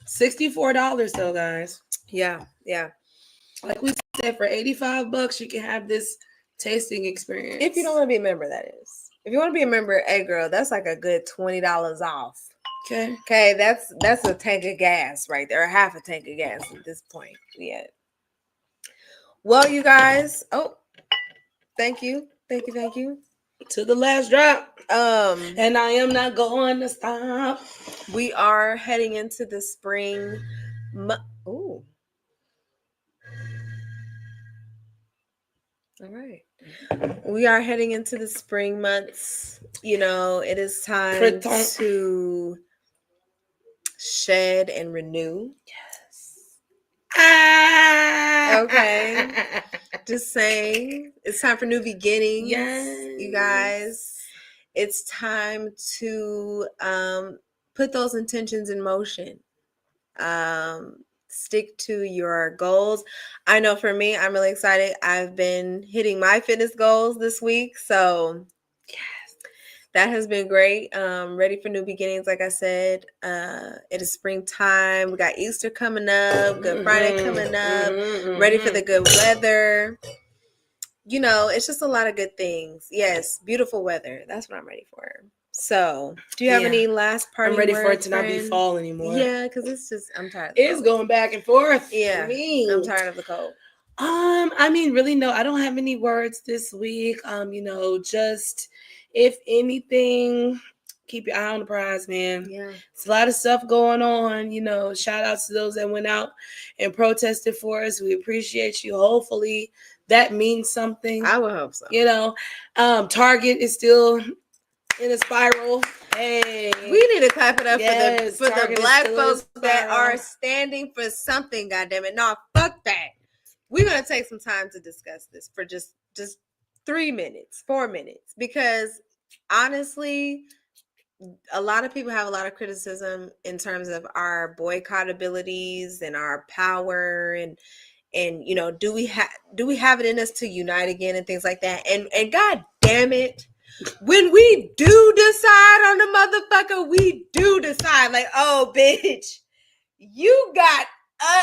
$64 though, guys. Yeah. Like we said, for $85, you can have this tasting experience. If you don't want to be a member, that is. If you want to be a member, hey girl, that's like a good $20 off. Okay, that's a tank of gas right there, or half a tank of gas at this point. Yeah. Well, you guys. Oh, thank you. To the last drop. And I am not going to stop. We are heading into the spring. Ooh. All right. We are heading into the spring months. You know, it is time to shed and renew. Yes. Okay. Just saying. It's time for new beginnings. Yes. You guys. It's time to put those intentions in motion. Stick to your goals. I know for me, I'm really excited. I've been hitting my fitness goals this week. So yes, that has been great. Ready for new beginnings. Like I said, it is springtime. We got Easter coming up, Good Friday coming up, ready for the good weather. You know, it's just a lot of good things. Yes, beautiful weather. That's what I'm ready for. So, do you have any last parting I'm ready words, for it to not be fall anymore. Yeah, because it's just, I'm tired. It's going back and forth. Yeah, I'm tired of the cold. I mean, really, no, I don't have any words this week. You know, just if anything, keep your eye on the prize, man. Yeah, it's a lot of stuff going on. You know, shout out to those that went out and protested for us. We appreciate you. Hopefully, that means something. I would hope so. You know, Target is still in a spiral. Hey, we need to clap it up for the black folks that are standing for something. Goddamn it! No, fuck that. We're gonna take some time to discuss this for just 3 minutes, 4 minutes, because honestly, a lot of people have a lot of criticism in terms of our boycott abilities and our power and you know, do we have it in us to unite again and things like that? And God damn it. When we do decide on the motherfucker, we do decide like, oh, bitch, you got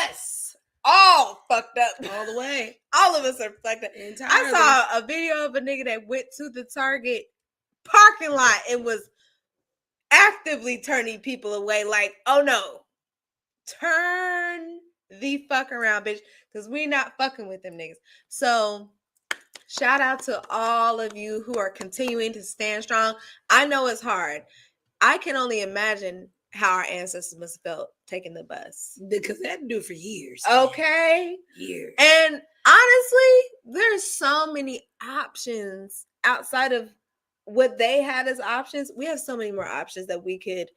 us all fucked up. All the way. All of us are fucked up. Entirely. I saw a video of a nigga that went to the Target parking lot and was actively turning people away like, oh, no. Turn the fuck around, bitch, because we're not fucking with them niggas. So shout out to all of you who are continuing to stand strong. I know it's hard. I can only imagine how our ancestors must have felt taking the bus. Because they had to do it for years. Okay. Years. And honestly, there's so many options outside of what they had as options. We have so many more options that we could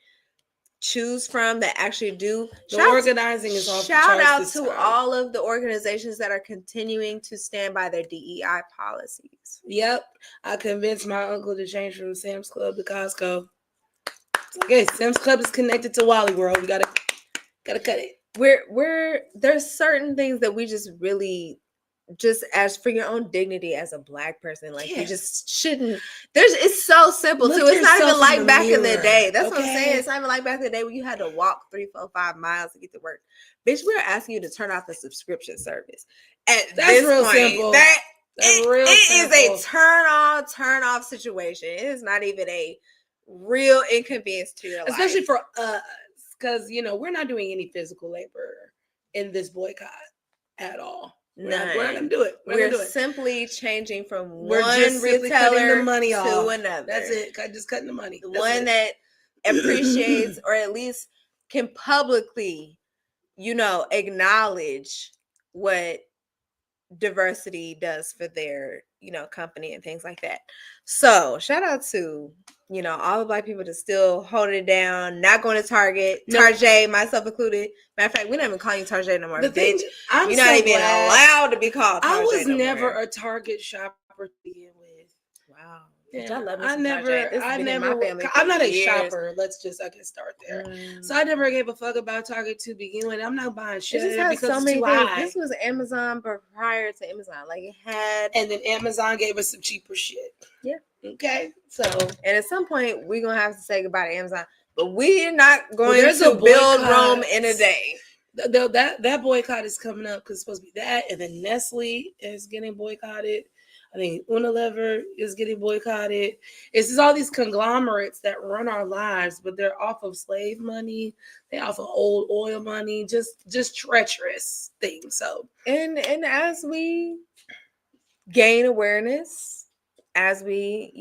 choose from that actually do. Organizing is off the charts. Shout out to all of the organizations that are continuing to stand by their DEI policies. Yep. I convinced my uncle to change from Sam's Club to Costco. Okay, Sam's Club is connected to Wally World. We gotta cut it. There's certain things that we just really, just as for your own dignity as a Black person, like you just shouldn't. It's so simple too. It's not even like back in the day. That's what I'm saying. It's not even like back in the day when you had to walk 3, 4, 5 miles to get to work. Bitch, we're asking you to turn off the subscription service. That's real simple. It is a turn off situation. It is not even a real inconvenience to your life, especially for us. because we're not doing any physical labor in this boycott at all. We're not gonna do it. We're simply changing from We're one just simply retailer cutting the money to off. another. That's it. Just cutting the money. The That's one it. that appreciates or at least can publicly, acknowledge what diversity does for their, company and things like that. So shout out to, all the Black people that still holding it down, not going to Target, Target, myself included. Matter of fact, we're not even calling you Target no more. The thing, you're not even allowed to be called Target. I was never a Target shopper to begin with. Wow. Yeah, I'm not a shopper. Let's just start there. So I never gave a fuck about Target to begin with. I'm not buying shit because so many it's too things. high. This was Amazon, but prior to Amazon, like it had, and then Amazon gave us some cheaper shit. Yeah. Okay. So, and at some point we're gonna have to say goodbye to Amazon, but we're not going to build Rome in a day. That boycott is coming up because it's supposed to be that, and then Nestle is getting boycotted. I think Unilever is getting boycotted. It's just all these conglomerates that run our lives, but they're off of slave money. They're off of old oil money, just treacherous things. So, and as we gain awareness, as we,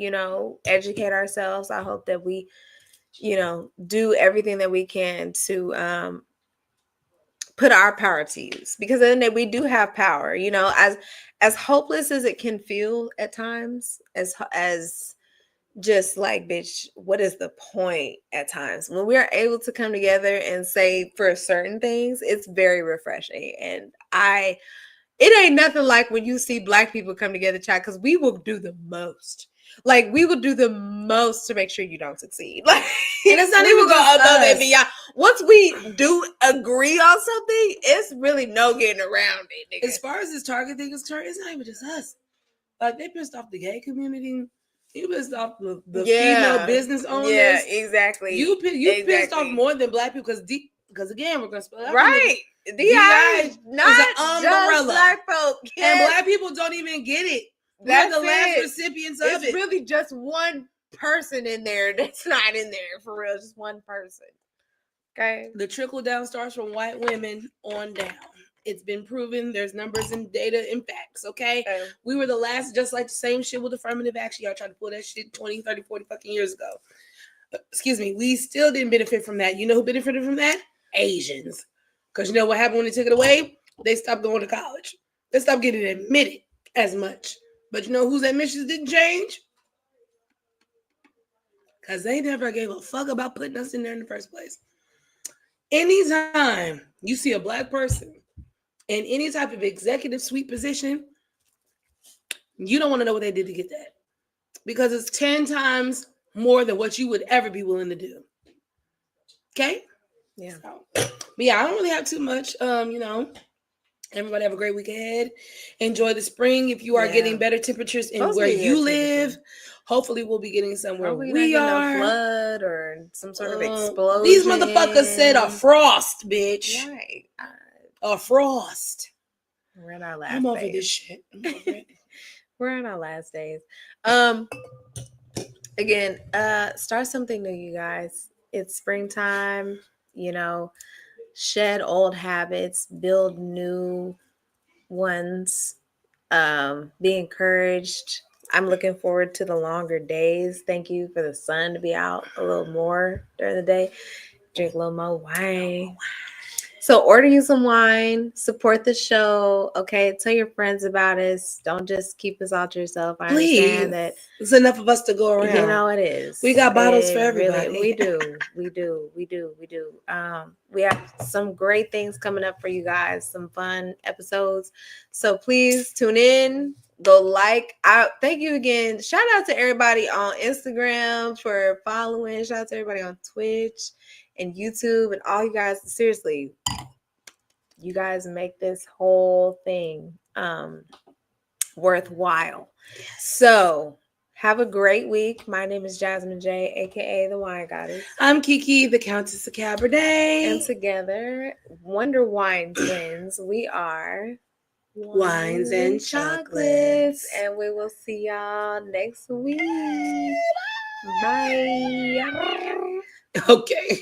educate ourselves, I hope that we, do everything that we can to put our power to use, because then we do have power, as hopeless as it can feel at times, as just like, bitch, what is the point at times when we are able to come together and say for certain things, it's very refreshing. And it ain't nothing like when you see Black people come together, chat, because we will do the most. Like, we will do the most to make sure you don't succeed. Like, and it's not even above and beyond. Once we do agree on something, it's really no getting around it, nigga. As far as this Target thing is concerned, it's not even just us. Like, they pissed off the gay community. You pissed off the female business owners. Yeah, exactly. You pissed off more than Black people because again, we're gonna spell out. Right. DI is not just Black folk. And Black people don't even get it. We're the last recipients of it. It's really just one person in there that's not in there for real. Just one person. Okay. The trickle down starts from white women on down. It's been proven. There's numbers and data and facts. Okay. We were the last, just like the same shit with affirmative action. Y'all tried to pull that shit 20, 30, 40 fucking years ago. Excuse me. We still didn't benefit from that. You know who benefited from that? Asians. Because you know what happened when they took it away? They stopped going to college. They stopped getting admitted as much. But you know whose admissions didn't change? Because they never gave a fuck about putting us in there in the first place. Anytime you see a Black person in any type of executive suite position, you don't want to know what they did to get that. Because it's 10 times more than what you would ever be willing to do. Okay? Yeah. So, but yeah, I don't really have too much. Everybody have a great week ahead. Enjoy the spring. If you are getting better temperatures in where you live, hopefully we'll be getting somewhere we are. A flood or some sort of explosion. These motherfuckers said a frost, bitch. Right. A frost. We're in our last I'm over days. this shit. We're in our last days. Again, start something new, you guys. It's springtime. Shed old habits, build new ones, be encouraged. I'm looking forward to the longer days. Thank you for the sun to be out a little more during the day. Drink a little more wine. So order you some wine, support the show. Okay. Tell your friends about us. Don't just keep this all to yourself. I understand that it's enough of us to go around. It is. We got bottles for everybody. Really, we do. We have some great things coming up for you guys, some fun episodes. So please tune in. Go like out. Thank you again. Shout out to everybody on Instagram for following. Shout out to everybody on Twitch and YouTube and all you guys. Seriously, you guys make this whole thing worthwhile. So have a great week. My name is Jasmine J, aka the Wine Goddess. I'm Kiki, the Kountess of Kabernet. And together, Wonder Wine Twins, we are Wines and Chocolates. And we will see y'all next week. Bye. Okay.